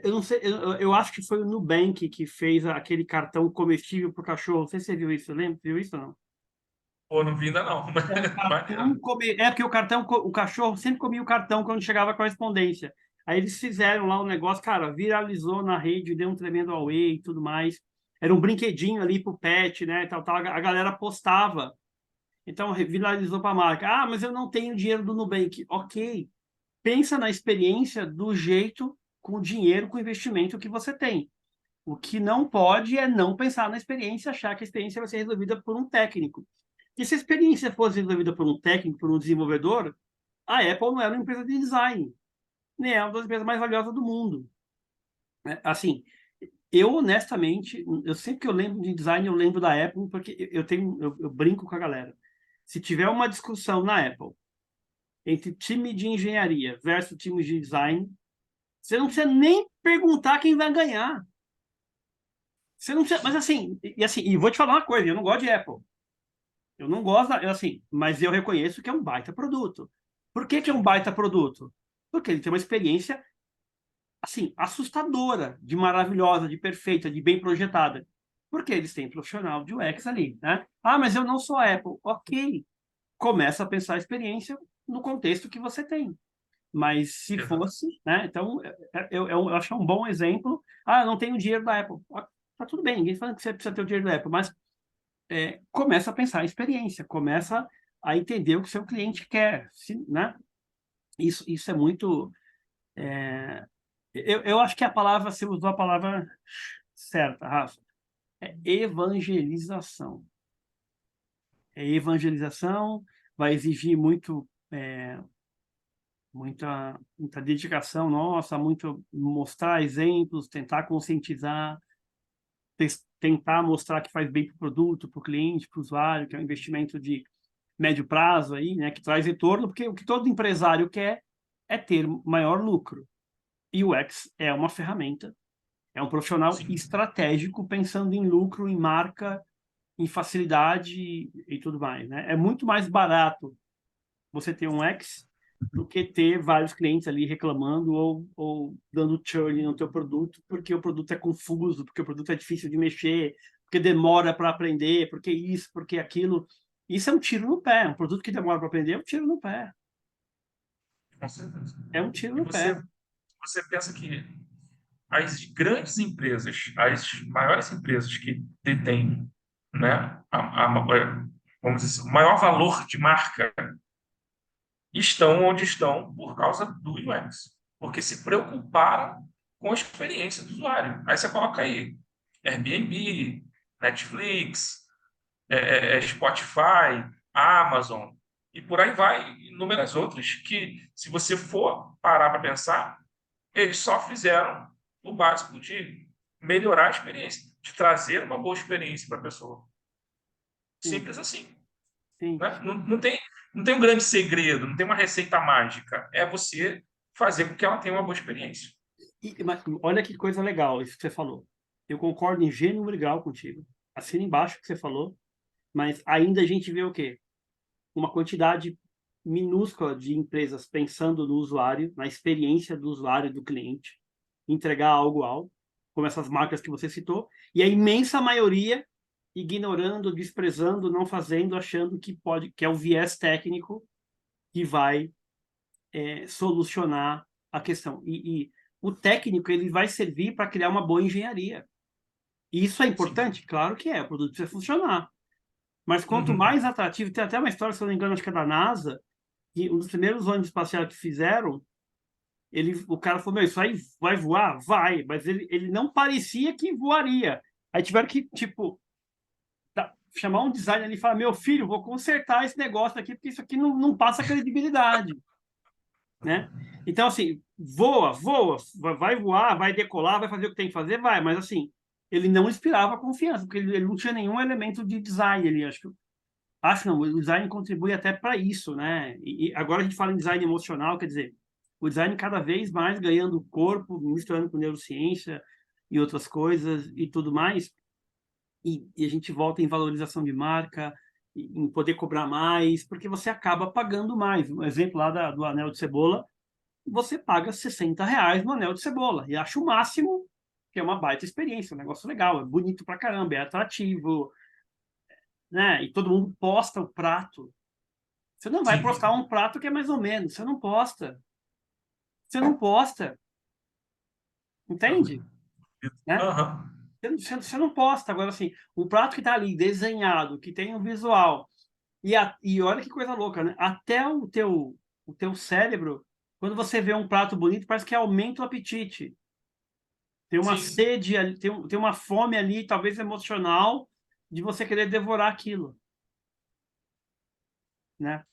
Eu não sei, eu acho que foi o Nubank que fez aquele cartão comestível para o cachorro. Não sei se você viu isso, lembra? Viu isso ou não? Ou não vi ainda não. É um cartão Maneiro. é porque o cachorro sempre comia o cartão quando chegava a correspondência. Aí eles fizeram lá o negócio, cara, viralizou na rede, deu um tremendo away e tudo mais. era um brinquedinho ali pro pet, né? E tal, tal, a galera postava. Então, viralizou para a marca. Ah, mas eu não tenho dinheiro do Nubank. Ok. Pensa na experiência do jeito, com o dinheiro, com o investimento que você tem. O que não pode é não pensar na experiência, achar que a experiência vai ser resolvida por um técnico. E se a experiência fosse resolvida por um técnico, por um desenvolvedor, a Apple não era uma empresa de design, nem é uma das empresas mais valiosas do mundo. Assim, eu honestamente, eu sempre que eu lembro de design, eu lembro da Apple, porque eu brinco com a galera. Se tiver uma discussão na Apple entre time de engenharia versus time de design, você não precisa nem perguntar quem vai ganhar. Você não precisa, mas assim, e vou te falar uma coisa, eu não gosto de Apple. Eu não gosto, assim, mas eu reconheço que é um baita produto. Por que que é um baita produto? Porque ele tem uma experiência, assim, assustadora, de maravilhosa, de perfeita, de bem projetada. Porque eles têm profissional de UX ali, né? Ah, mas eu não sou Apple. Ok. Começa a pensar a experiência no contexto que você tem. Mas se Exato. fosse, né? Então, eu acho que é um bom exemplo. Ah, eu não tenho dinheiro da Apple. Ah, tá tudo bem, ninguém fala que você precisa ter o dinheiro da Apple, mas começa a pensar a experiência, começa a entender o que seu cliente quer, né? Isso é muito. Eu acho que a palavra, você usou a palavra certa, Rafa, é evangelização. É evangelização, vai exigir muita dedicação nossa, muito mostrar exemplos, tentar conscientizar, tentar mostrar que faz bem para o produto, para o cliente, para o usuário, que é um investimento de médio prazo aí, né, que traz retorno, porque o que todo empresário quer é ter maior lucro. E o X é uma ferramenta, é um profissional Sim. estratégico pensando em lucro, em marca, em facilidade e tudo mais, né? É muito mais barato você ter um X do que ter vários clientes ali reclamando ou dando churn no teu produto, porque o produto é confuso, porque o produto é difícil de mexer, porque demora para aprender, porque isso, porque aquilo. Isso é um tiro no pé. Um produto que demora para aprender é um tiro no pé. Com certeza. É um tiro E no pé. você pensa que as grandes empresas, as maiores empresas que detêm, né, vamos dizer assim, o maior valor de marca, estão onde estão por causa do UX, porque se preocuparam com a experiência do usuário. Aí você coloca aí Airbnb, Netflix, Spotify, Amazon e por aí vai, inúmeras outras que, se você for parar para pensar, eles só fizeram o básico de melhorar a experiência, de trazer uma boa experiência para a pessoa. Sim, Simples assim. sim. Né? Não tem um grande segredo, não tem uma receita mágica. É você fazer com que ela tenha uma boa experiência. Mas olha que coisa legal isso que você falou. Eu concordo em gênero e grau contigo. Assina embaixo o que você falou, mas ainda a gente vê o quê? Uma quantidade minúscula de empresas pensando no usuário, na experiência do usuário, do cliente, entregar algo, como essas marcas que você citou, e a imensa maioria ignorando, desprezando, não fazendo, achando que pode, que é o viés técnico que vai solucionar a questão. E o técnico ele vai servir para criar uma boa engenharia. E isso é Sim. importante? Claro que é, o produto precisa funcionar. Mas quanto Uhum. mais atrativo, tem até uma história, se eu não me engano, acho que é da NASA, que um dos primeiros ônibus espaciais que fizeram, o cara falou, meu, isso aí vai voar? Vai, mas ele não parecia que voaria. Aí tiveram que, tipo, chamar um designer ali e falar, meu filho, vou consertar esse negócio aqui, porque isso aqui não passa credibilidade, né? Então, assim, voa, vai voar, vai decolar, vai fazer o que tem que fazer, vai, mas assim, ele não inspirava confiança, porque ele não tinha nenhum elemento de design ali, acho não, o design contribui até para isso, né? E agora a gente fala em design emocional, quer dizer, o design cada vez mais ganhando corpo, misturando com neurociência e outras coisas e tudo mais, e a gente volta em valorização de marca, em poder cobrar mais, porque você acaba pagando mais. Um exemplo lá do anel de cebola, você paga R$ 60 no anel de cebola, e acha o máximo, que é uma baita experiência, um negócio legal, é bonito pra caramba, é atrativo, né? E todo mundo posta o prato. Você não vai postar Sim. um prato que é mais ou menos. Você não posta. Você não posta. Não. Entende? Né? Aham. Você não posta. Agora, assim, um prato que está ali desenhado, que tem um visual, e olha que coisa louca, né? Até o teu cérebro, quando você vê um prato bonito, parece que aumenta o apetite. Tem uma Sim. sede ali, tem uma fome ali, talvez emocional, de você querer devorar aquilo, né?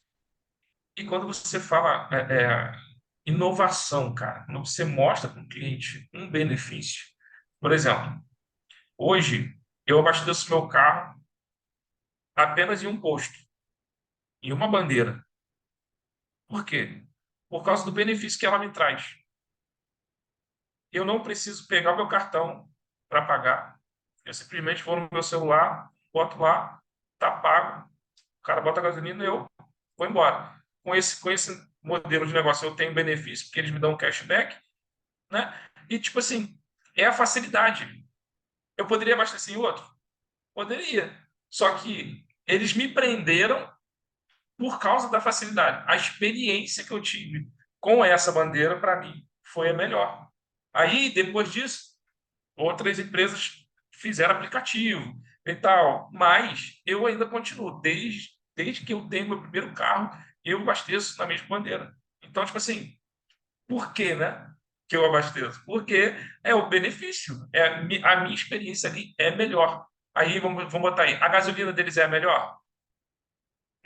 E quando você fala inovação, cara, quando você mostra para o cliente um benefício, por exemplo, hoje eu abasteço meu carro apenas em um posto, em uma bandeira. Por quê? Por causa do benefício que ela me traz. Eu não preciso pegar o meu cartão para pagar. Eu simplesmente vou no meu celular, boto lá, tá pago, o cara bota a gasolina e eu vou embora. Com esse modelo de negócio eu tenho benefício, porque eles me dão cashback, né? E tipo assim, é a facilidade. Eu poderia abastecer em outro? Poderia. Só que eles me prenderam por causa da facilidade. A experiência que eu tive com essa bandeira, para mim, foi a melhor. Aí, depois disso, outras empresas fizeram aplicativo e tal, mas eu ainda continuo, desde que eu tenho meu primeiro carro, eu abasteço na mesma bandeira. Então, tipo assim, por que, né? Que eu abasteço? Porque é o benefício, a minha experiência ali é melhor. Aí vamos botar aí, a gasolina deles é a melhor?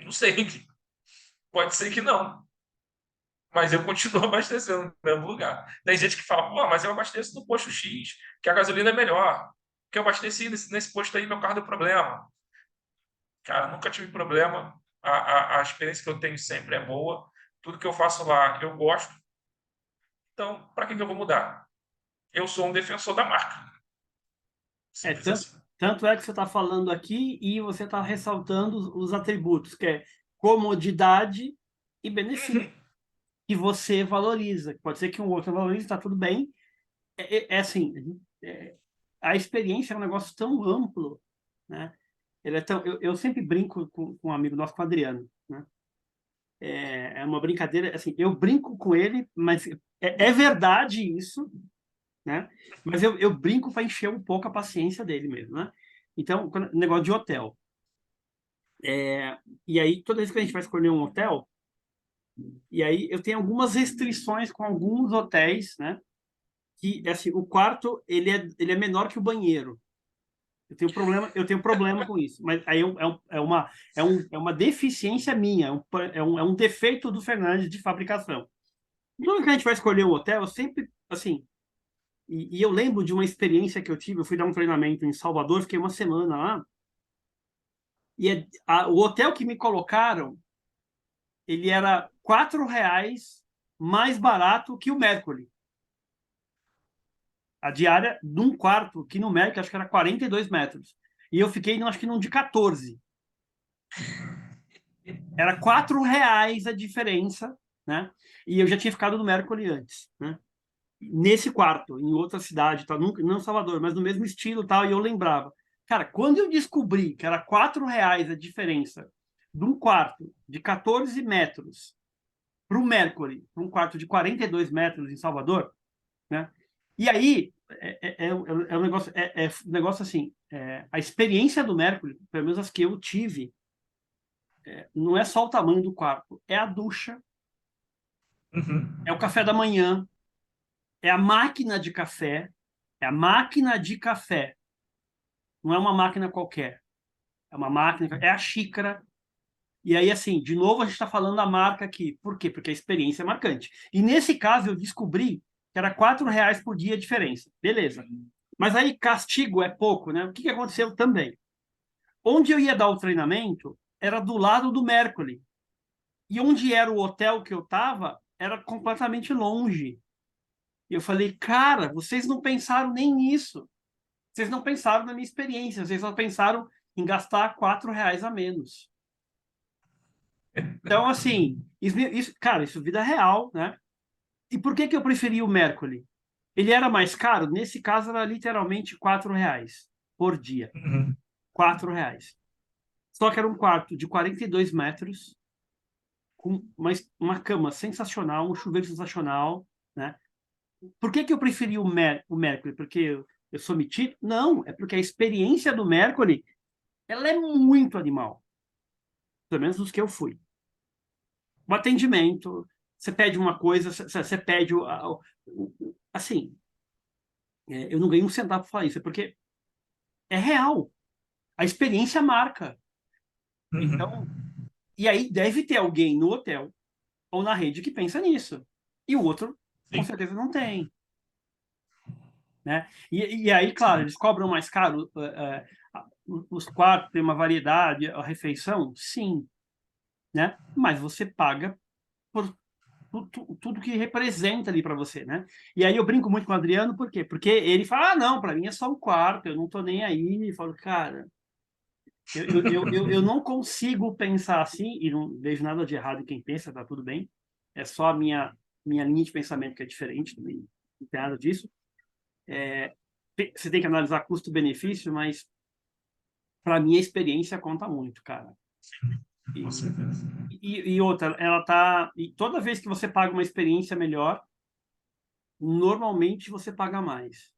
Não sei, pode ser que não, mas eu continuo abastecendo no mesmo lugar. Tem gente que fala, pô, mas eu abasteço no posto X, que a gasolina é melhor, que eu abasteci nesse posto aí, meu carro deu problema. Cara, nunca tive problema, a experiência que eu tenho sempre é boa, tudo que eu faço lá eu gosto, então para que eu vou mudar? Eu sou um defensor da marca, É, simples assim. tanto é que você está falando aqui e você está ressaltando os atributos, que é comodidade e benefício, Uhum. que você valoriza. Pode ser que um outro valorize, está tudo bem. É assim, é, a experiência é um negócio tão amplo, né? Ele é tão, eu sempre brinco com um amigo nosso, com o Adriano, né? É uma brincadeira, assim, eu brinco com ele, mas é verdade isso, né? Mas eu brinco para encher um pouco a paciência dele mesmo, né? Então, negócio de hotel. E aí, toda vez que a gente vai escolher um hotel, e aí eu tenho algumas restrições com alguns hotéis, né? Que, assim, o quarto, ele é menor que o banheiro. Eu tenho problema com isso. Mas aí é uma deficiência minha, é um defeito do Fernandes de fabricação. Quando a gente vai escolher um hotel, eu sempre, assim, e eu lembro de uma experiência que eu tive, eu fui dar um treinamento em Salvador, fiquei uma semana lá, e o hotel que me colocaram, ele era R$ 4 mais barato que o Mercury. A diária de um quarto, que no Mercury acho que era 42 metros. E eu fiquei, acho que num de 14. Era R$ 4 a diferença, né? E eu já tinha ficado no Mercury antes, né? Nesse quarto, em outra cidade, tá? Nunca, não em Salvador, mas no mesmo estilo, tal, e eu lembrava. Cara, quando eu descobri que era R$ 4 a diferença de um quarto de 14 metros para o Mercury, para um quarto de 42 metros em Salvador, né? E aí, um negócio, um negócio assim, a experiência do Mercury, pelo menos as que eu tive, não é só o tamanho do quarto, é a ducha, é o Uhum. café da manhã, é a máquina de café, é a máquina de café, não é uma máquina qualquer, é uma máquina, é a xícara. E aí, assim, de novo, a gente está falando da marca aqui. Por quê? Porque a experiência é marcante. E nesse caso, eu descobri que era R$ 4 por dia a diferença. Beleza. Mas aí, castigo é pouco, né? O que aconteceu também? Onde eu ia dar o treinamento era do lado do Mercury. E onde era o hotel que eu estava era completamente longe. E eu falei, cara, vocês não pensaram nem nisso. Vocês não pensaram na minha experiência. Vocês só pensaram em gastar R$ 4 a menos. Então, assim, cara, isso é vida real, né? E por que eu preferi o Mercury? Ele era mais caro? Nesse caso, era literalmente R$ 4 por dia. Uhum. R$ 4. Só que era um quarto de 42 metros, com uma cama sensacional, um chuveiro sensacional, né? Por que eu preferi o Mercury? Porque eu sou metido? Não, é porque a experiência do Mercury, ela é muito animal. Pelo menos dos que eu fui. O atendimento, você pede uma coisa, você pede assim, eu não ganho um centavo para falar isso, é porque é real. A experiência marca. Então, Uhum. e aí deve ter alguém no hotel ou na rede que pensa nisso. E o outro, com Sim, certeza, não tem. Né? E aí, claro, eles cobram mais caro os quartos, tem uma variedade, a refeição? Sim. Né? Mas você paga por tudo que representa ali para você, né? E aí eu brinco muito com o Adriano, por quê? Porque ele fala, não, para mim é só um quarto, eu não tô nem aí. Eu falo, cara, eu não consigo pensar assim, e não vejo nada de errado em quem pensa, tá tudo bem. É só a minha linha de pensamento que é diferente, também não tem nada disso. Você tem que analisar custo-benefício, mas para mim a experiência conta muito, cara. com E, certeza. e outra, ela tá. E toda vez que você paga uma experiência melhor, normalmente você paga mais.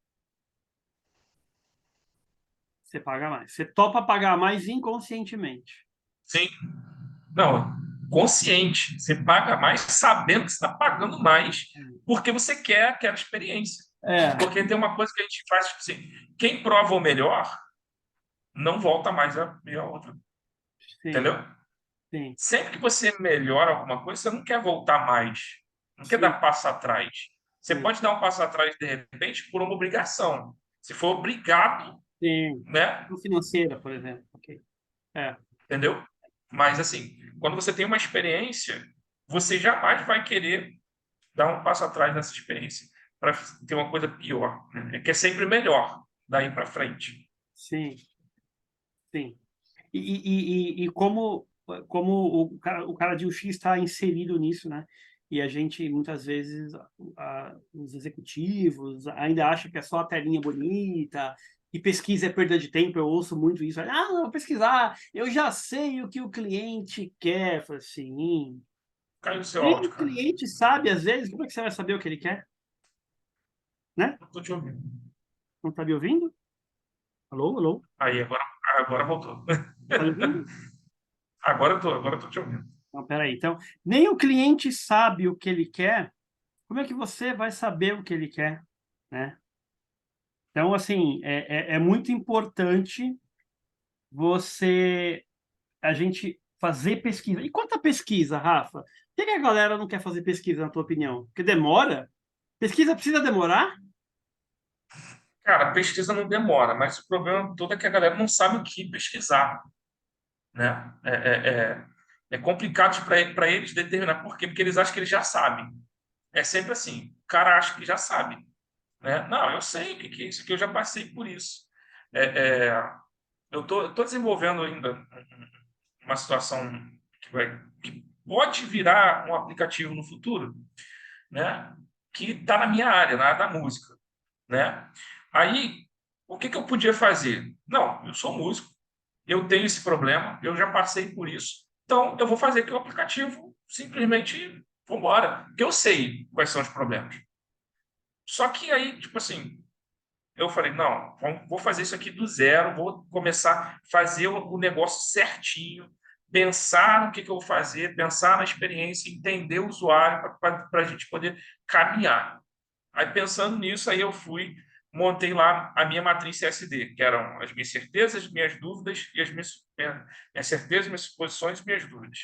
Você paga mais. Você topa pagar mais inconscientemente. Sim. Não, consciente. Você paga mais sabendo que você está pagando mais porque você quer aquela experiência. É, Porque tem uma coisa que a gente faz, tipo assim, quem prova o melhor não volta mais a ver a outra. sim, Entendeu? sim, Sempre que você melhora alguma coisa, você não quer voltar mais. Não quer sim, dar passo atrás. Você sim, pode dar um passo atrás, de repente, por uma obrigação. Se for obrigado, sim. né? No financeira, por exemplo. Ok. É, Entendeu? Mas, assim, quando você tem uma experiência, você jamais vai querer dar um passo atrás nessa experiência para ter uma coisa pior, né? É que é sempre melhor daí para frente. sim, sim. E como o cara de UX está inserido nisso, né? E a gente, muitas vezes, os executivos ainda acham que é só a telinha bonita, e pesquisa é perda de tempo. Eu ouço muito isso. Ah, não, vou pesquisar, eu já sei o que o cliente quer. Eu falo assim, Caiu o seu nem áudio, o cara. cliente sabe, às vezes, como é que você vai saber o que ele quer? Né? Não estou te ouvindo. Não está me ouvindo? Alô, alô? Aí, agora voltou. Está me ouvindo? Agora eu tô te ouvindo. Não, peraí. Então, nem o cliente sabe o que ele quer. Como é que você vai saber o que ele quer, né? Então, assim, é muito importante você, a gente fazer pesquisa. E quanto à pesquisa, Rafa? Por que a galera não quer fazer pesquisa, na tua opinião? Porque demora? Pesquisa precisa demorar? Cara, a pesquisa não demora, mas o problema todo é que a galera não sabe o que pesquisar, né? É complicado para eles determinar por quê, porque eles acham que eles já sabem. É sempre assim, o cara acha que já sabe, né? Não, eu sei o que que é isso, que eu já passei por isso. É, é, eu tô desenvolvendo ainda uma situação que pode virar um aplicativo no futuro, né? Que está na minha área, na área da música, né? Aí, o que que eu podia fazer? Não, eu sou músico, eu tenho esse problema, eu já passei por isso, então eu vou fazer que o aplicativo simplesmente vambora, porque eu sei quais são os problemas. Só que aí, tipo assim, eu falei, não, vou fazer isso aqui do zero, vou começar a fazer o negócio certinho, pensar no que eu vou fazer, pensar na experiência, entender o usuário para a gente poder caminhar. Aí, pensando nisso, aí eu fui, montei lá a minha matriz CSD, que eram as minhas certezas, minhas dúvidas e minhas certezas, minhas suposições e minhas dúvidas.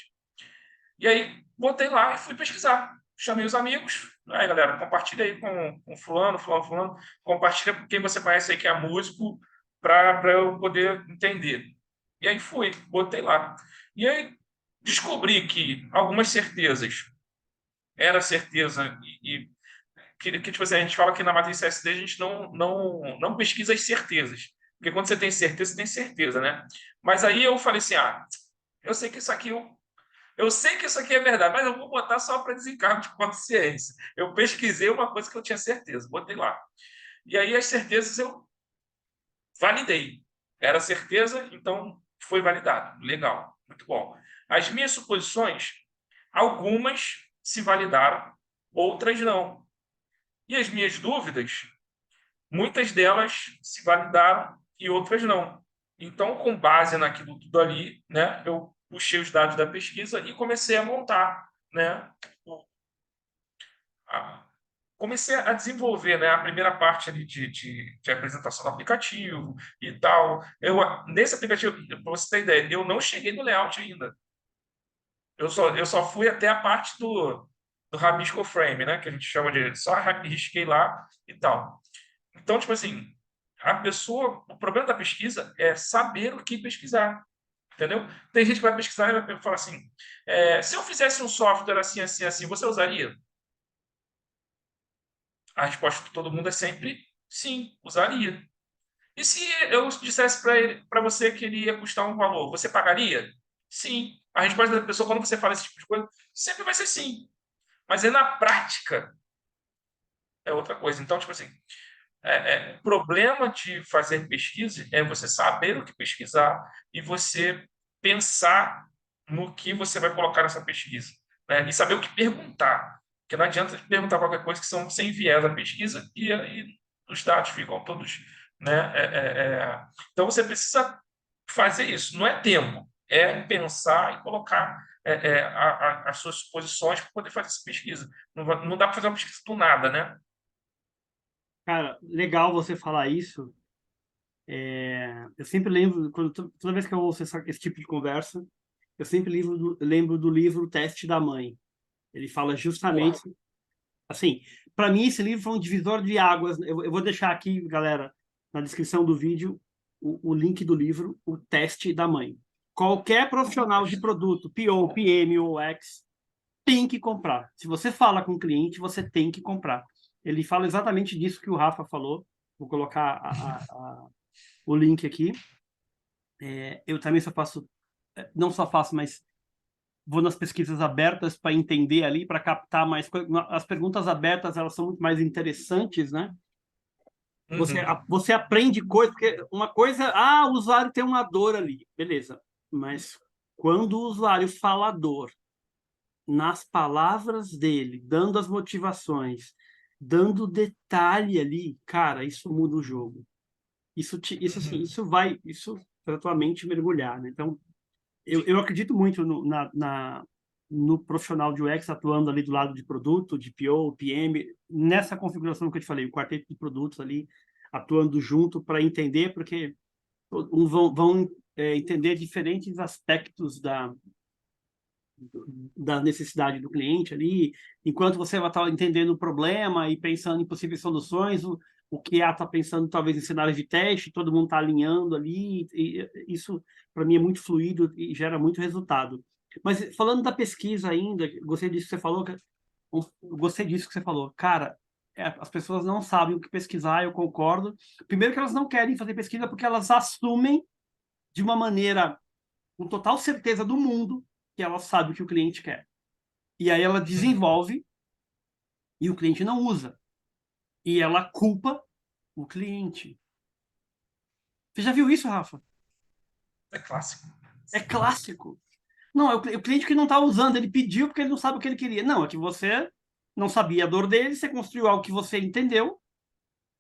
E aí, botei lá e fui pesquisar. Chamei os amigos. Aí, galera, compartilha aí com fulano, fulano, fulano. Compartilha com quem você conhece aí que é músico, para eu poder entender. E aí fui, botei lá. E aí descobri que algumas certezas era certeza tipo assim, a gente fala que na matriz CSD a gente não pesquisa as certezas. Porque quando você tem certeza, né? Mas aí eu falei assim, eu sei que isso aqui eu sei que isso aqui é verdade, mas eu vou botar só para desencargo de consciência. Eu pesquisei uma coisa que eu tinha certeza, botei lá. E aí as certezas eu validei. Era certeza, então foi validado. Legal, muito bom. As minhas suposições, algumas se validaram, outras não. E as minhas dúvidas, muitas delas se validaram e outras não. Então, com base naquilo tudo ali, né, eu puxei os dados da pesquisa e comecei a montar, né, a- comecei a desenvolver, né, a primeira parte ali de apresentação do aplicativo e tal. Nesse aplicativo, para você ter ideia, eu não cheguei no layout ainda. Eu só fui até a parte do rabisco frame, né, que a gente chama de só risquei lá e tal. Então, tipo assim, o problema da pesquisa é saber o que pesquisar, entendeu? Tem gente que vai pesquisar e vai falar assim, se eu fizesse um software assim, assim, assim, você usaria? A resposta de todo mundo é sempre sim, usaria. E se eu dissesse para você que ele ia custar um valor, você pagaria? Sim. A resposta da pessoa, quando você fala esse tipo de coisa, sempre vai ser sim. Mas é na prática, é outra coisa. Então, tipo assim, o problema de fazer pesquisa é você saber o que pesquisar e você pensar no que você vai colocar nessa pesquisa, né? E saber o que perguntar. Porque não adianta perguntar qualquer coisa que são sem viés da pesquisa e os dados ficam todos, né? Então você precisa fazer isso. Não é tempo, é pensar e colocar as suas suposições para poder fazer essa pesquisa. Não dá para fazer uma pesquisa do nada, né? Cara, legal você falar isso. Eu sempre lembro, toda vez que eu ouço esse tipo de conversa, eu sempre lembro do livro Teste da Mãe. Ele fala justamente, Porra. assim, para mim esse livro foi um divisor de águas. Eu vou deixar aqui, galera, na descrição do vídeo, o link do livro, O Teste da Mãe. Qualquer profissional de produto, PO, PM ou X, tem que comprar. Se você fala com o cliente, você tem que comprar. Ele fala exatamente disso que o Rafa falou. Vou colocar o link aqui. Eu também só faço, não só faço, mas vou nas pesquisas abertas para entender ali, para captar mais coisas. As perguntas abertas, elas são muito mais interessantes, né? Você, Uhum. você aprende coisas, porque uma coisa, o usuário tem uma dor ali, beleza. Mas quando o usuário fala dor, nas palavras dele, dando as motivações, dando detalhe ali, cara, isso muda o jogo. Isso assim, Uhum. isso para tua mente mergulhar, né? Então, eu acredito muito no profissional de UX atuando ali do lado de produto, de PO, PM, nessa configuração que eu te falei, o quarteto de produtos ali atuando junto para entender, porque vão entender diferentes aspectos da necessidade do cliente ali, enquanto você vai estar entendendo o problema e pensando em possíveis soluções, o QA está pensando talvez em cenários de teste, todo mundo está alinhando ali, e isso para mim é muito fluido e gera muito resultado. Mas falando da pesquisa ainda, gostei disso que você falou, gostei disso que você falou. Cara, as pessoas não sabem o que pesquisar, eu concordo. Primeiro que elas não querem fazer pesquisa porque elas assumem de uma maneira com total certeza do mundo que ela sabe o que o cliente quer. E aí ela Uhum. desenvolve e o cliente não usa. E ela culpa o cliente. Você já viu isso, Rafa? É clássico. É clássico. Não, é o cliente que não está usando, ele pediu porque ele não sabe o que ele queria. Não, é que você não sabia a dor dele, você construiu algo que você entendeu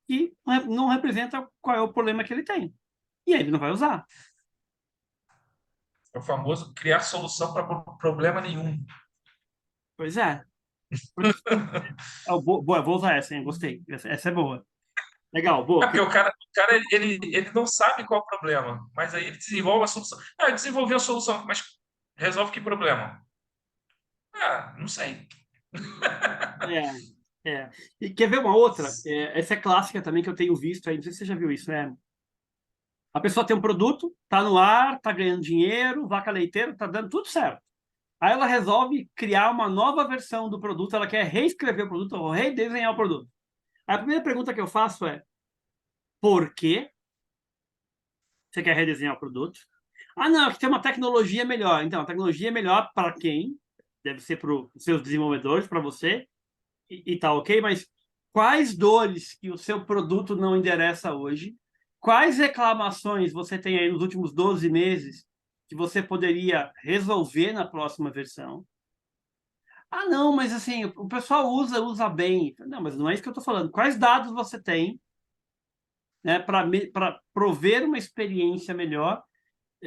e não representa qual é o problema que ele tem. E aí ele não vai usar. É o famoso criar solução para problema nenhum. Pois é. Porque, boa, vou usar essa, hein? Gostei. Essa é boa. Legal, É boa. porque o cara ele não sabe qual é o problema, mas aí ele desenvolve a solução. Ah, desenvolveu a solução, mas resolve que problema? Ah, não sei. É. E quer ver uma outra? Essa é clássica também que eu tenho visto aí, não sei se você já viu isso, né? A pessoa tem um produto, tá no ar, tá ganhando dinheiro, vaca leiteira, tá dando tudo certo. Aí ela resolve criar uma nova versão do produto, ela quer reescrever o produto ou redesenhar o produto. Aí a primeira pergunta que eu faço é: por que você quer redesenhar o produto? Ah, não, é que tem uma tecnologia melhor. Então, a tecnologia é melhor para quem? Deve ser para os seus desenvolvedores, para você, e tá ok, mas quais dores que o seu produto não endereça hoje? Quais reclamações você tem aí nos últimos 12 meses que você poderia resolver na próxima versão? Ah, não, mas assim, o pessoal usa bem. Não, mas não é isso que eu estou falando. Quais dados você tem né, para prover uma experiência melhor,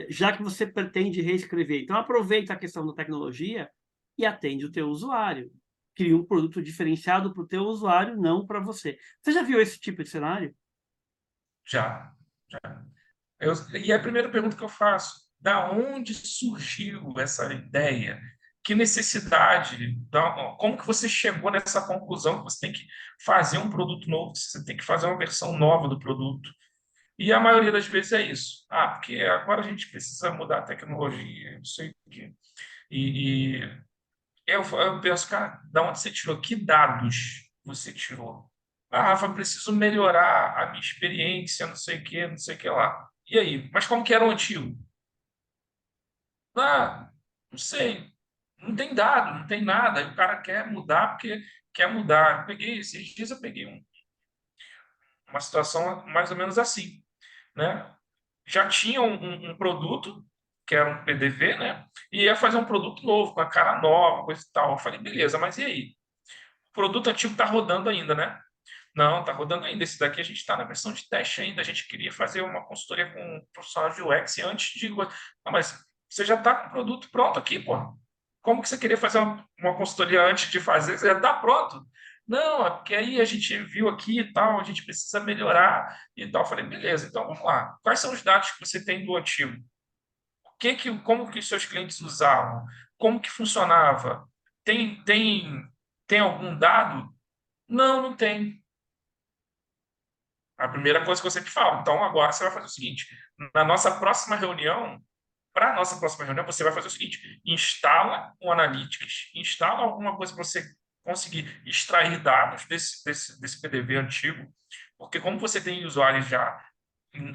já que você pretende reescrever. Então, aproveita a questão da tecnologia e atende o teu usuário. Cria um produto diferenciado para o teu usuário, não para você. Você já viu esse tipo de cenário? Já, já. E a primeira pergunta que eu faço, da onde surgiu essa ideia? Que necessidade? Como que você chegou nessa conclusão que você tem que fazer um produto novo, você tem que fazer uma versão nova do produto? E a maioria das vezes é isso. Ah, porque agora a gente precisa mudar a tecnologia, não sei o quê. E eu penso, cara, da onde você tirou? Que dados você tirou? Ah, Rafa, preciso melhorar a minha experiência, não sei o quê, não sei o que lá. E aí? Mas como que era o antigo? Ah, não sei. Não tem dado, não tem nada. Aí o cara quer mudar porque quer mudar. Esses dias eu peguei uma situação mais ou menos assim, né? Já tinha um produto, que era um PDV, né? E ia fazer um produto novo, com a cara nova, coisa e tal. Eu falei, beleza, mas e aí? O produto antigo está rodando ainda, né? Não, está rodando ainda. Esse daqui a gente está na versão de teste ainda. A gente queria fazer uma consultoria com um profissional de UX antes de. Ah, mas você já está com o produto pronto aqui, pô. Como que você queria fazer uma consultoria antes de fazer? Você já está pronto. Não, é porque aí a gente viu aqui e tal, a gente precisa melhorar e tal. Eu falei, beleza, então vamos lá. Quais são os dados que você tem do antigo? Como que os seus clientes usavam? Como que funcionava? Tem, tem, tem algum dado? Não, não tem. A primeira coisa que eu sempre falo. Então, agora você vai fazer o seguinte: na nossa próxima reunião, para a nossa próxima reunião, você vai fazer o seguinte: instala o Analytics, instala alguma coisa para você conseguir extrair dados desse PDV antigo, porque como você tem usuários já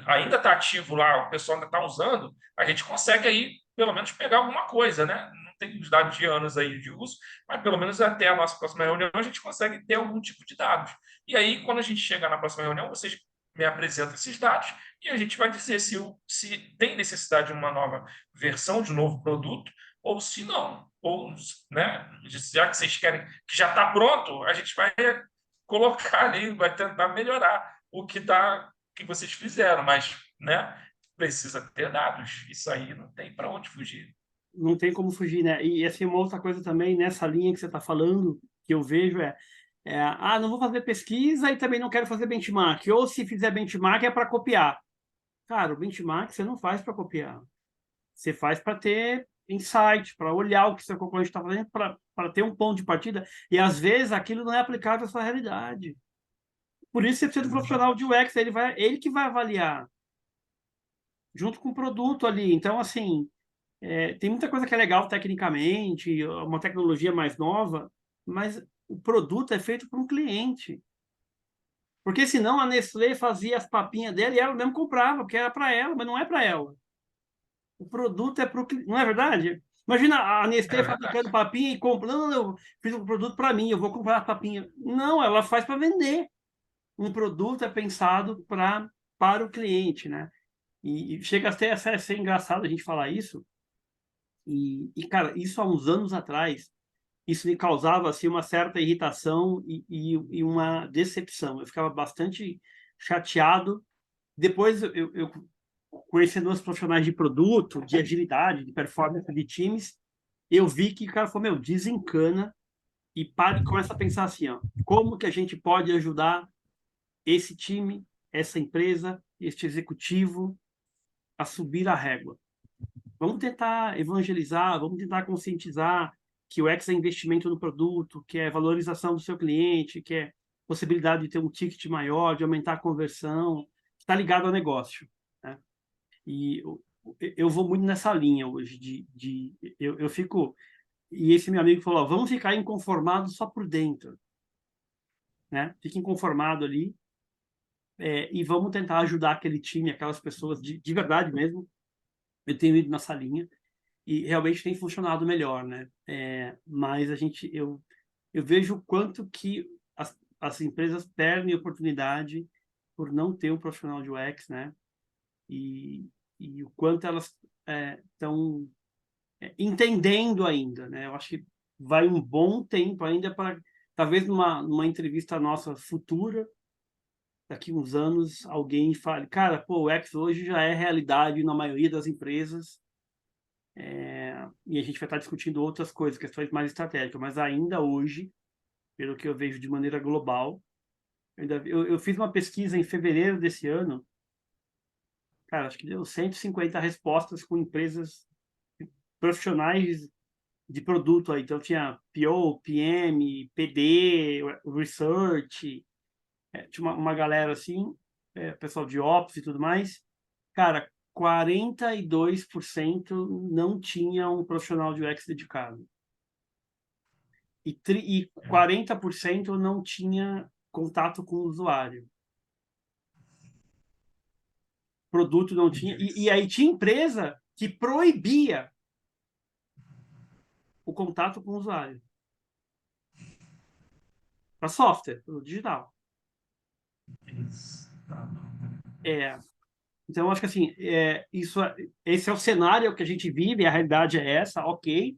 ainda está ativo lá, o pessoal ainda está usando, a gente consegue aí pelo menos pegar alguma coisa, né? Não tem os dados de anos aí de uso, mas pelo menos até a nossa próxima reunião a gente consegue ter algum tipo de dados. E aí, quando a gente chegar na próxima reunião, vocês me apresentam esses dados e a gente vai dizer se tem necessidade de uma nova versão, de um novo produto, ou se não. Ou, né, já que vocês querem que já está pronto, a gente vai colocar ali, vai tentar melhorar o que vocês fizeram, mas, né, precisa ter dados. Isso aí não tem para onde fugir. Não tem como fugir, né? E assim, uma outra coisa também nessa linha que você está falando, que eu vejo não vou fazer pesquisa e também não quero fazer benchmark. Ou se fizer benchmark é para copiar. Cara, o benchmark você não faz para copiar. Você faz para ter insight, para olhar o que seu concorrente está fazendo, para ter um ponto de partida. E às vezes aquilo não é aplicável à sua realidade. Por isso você precisa de um profissional de UX, ele que vai avaliar, junto com o produto ali. Então, assim, tem muita coisa que é legal tecnicamente, uma tecnologia mais nova, mas o produto é feito para um cliente. Porque senão a Nestlé fazia as papinhas dela e ela mesmo comprava, porque era para ela, mas não é para ela. O produto é para o cliente, não é verdade? Imagina a Nestlé É verdade. fabricando papinha e compra. Não, eu fiz um produto para mim, eu vou comprar as papinhas. Não, ela faz para vender. Um produto é pensado para o cliente, né? E chega até a ser engraçado a gente falar isso. Cara, isso há uns anos atrás, isso me causava assim, uma certa irritação e uma decepção. Eu ficava bastante chateado. Depois, eu conhecendo os profissionais de produto, de agilidade, de performance de times, eu vi que o cara falou, meu, desencana e começa a pensar assim, ó, como que a gente pode ajudar esse time, essa empresa, este executivo a subir a régua. Vamos tentar evangelizar, vamos tentar conscientizar que o X é investimento no produto, que é valorização do seu cliente, que é possibilidade de ter um ticket maior, de aumentar a conversão, está ligado ao negócio, né? E eu vou muito nessa linha hoje eu fico e esse meu amigo falou, ó, vamos ficar inconformados só por dentro, né? Fica inconformado ali e vamos tentar ajudar aquele time, aquelas pessoas de verdade mesmo. Eu tenho ido nessa linha e realmente tem funcionado melhor, né? Mas eu vejo o quanto que as empresas perdem oportunidade por não ter um profissional de UX, né? E, e o quanto elas estão entendendo ainda, né? Eu acho que vai um bom tempo ainda para, talvez numa entrevista nossa futura, daqui uns anos alguém fale, cara, pô, o X hoje já é realidade na maioria das empresas, e a gente vai estar discutindo outras coisas, questões mais estratégicas, mas ainda hoje, pelo que eu vejo de maneira global, eu fiz uma pesquisa em fevereiro desse ano, cara, acho que deu 150 respostas com empresas profissionais de produto aí. Então tinha PO, PM, PD, Research, tinha uma galera assim, pessoal de Ops e tudo mais. Cara, 42% não tinha um profissional de UX dedicado. E 40% não tinha contato com o usuário. Produto não tinha. E aí tinha empresa que proibia o contato com o usuário. Para software, para digital. Isso. Tá. É, então, eu acho que assim, esse é o cenário que a gente vive, a realidade é essa, ok.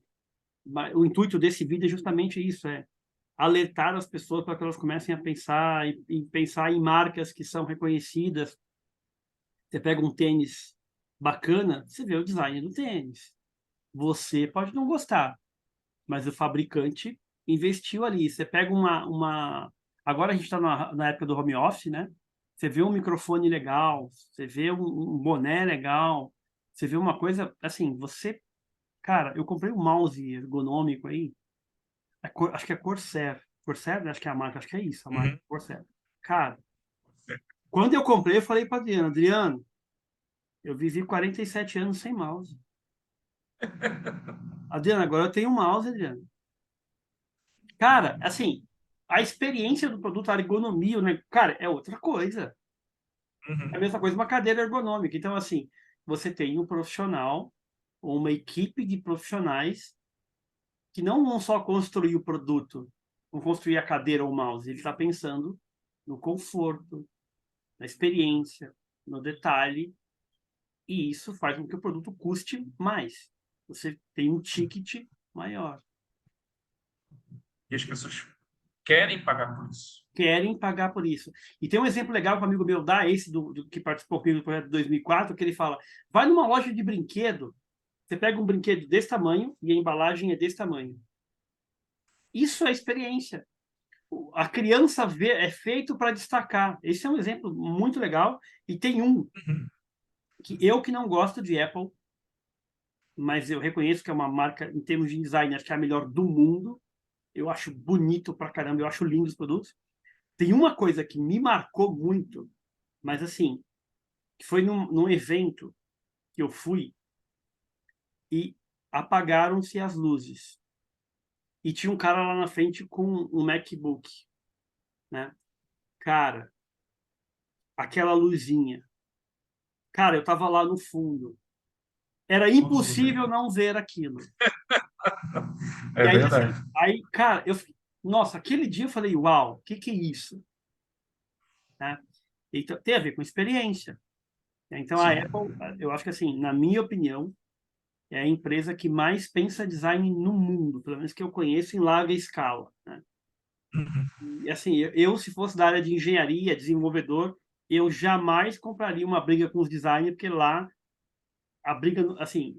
Mas o intuito desse vídeo é justamente isso, alertar as pessoas para que elas comecem a pensar e pensar em marcas que são reconhecidas. Você pega um tênis bacana, você vê o design do tênis. Você pode não gostar, mas o fabricante investiu ali. Você pega Agora a gente está na época do home office, né? Você vê um microfone legal, você vê um boné legal, você vê uma coisa assim, Cara, eu comprei um mouse ergonômico aí, acho que é Corsair. Corsair, né? Acho que é a marca, acho que é isso, a marca Uhum. Corsair. Cara, quando eu comprei, eu falei para Adriano, eu vivi 47 anos sem mouse. Adriano, agora eu tenho um mouse, Adriano. Cara, assim, a experiência do produto, a ergonomia, né? Cara, é outra coisa. É a Uhum. mesma coisa uma cadeira ergonômica. Então, assim, você tem um profissional ou uma equipe de profissionais que não vão só construir o produto, vão construir a cadeira ou o mouse. Ele está pensando no conforto, na experiência, no detalhe, e isso faz com que o produto custe mais. Você tem um ticket maior. E as pessoas querem pagar por isso. Querem pagar por isso. E tem um exemplo legal que um amigo meu dá, esse do que participou comigo do projeto de 2004, que ele fala, vai numa loja de brinquedo, você pega um brinquedo desse tamanho e a embalagem é desse tamanho. Isso é experiência. A criança vê, é feito para destacar. Esse é um exemplo muito legal. E tem um Uhum. que não gosto de Apple, mas eu reconheço que é uma marca, em termos de design, acho que é a melhor do mundo. Eu acho bonito pra caramba, eu acho lindo os produtos. Tem uma coisa que me marcou muito, mas assim, que foi num evento que eu fui e apagaram-se as luzes. E tinha um cara lá na frente com um MacBook, né? Cara, aquela luzinha. Cara, eu tava lá no fundo. Era Tudo bem. impossível não ver aquilo. E É aí, verdade. assim, cara, nossa, aquele dia eu falei, uau, o que é isso? Né? Então, tem a ver com experiência. Então, a Sim. Apple, eu acho que, assim, na minha opinião, é a empresa que mais pensa design no mundo, pelo menos que eu conheço em larga escala, né? Uhum. E, assim, se fosse da área de engenharia, desenvolvedor, eu jamais compraria uma briga com os designers, porque lá a briga, assim,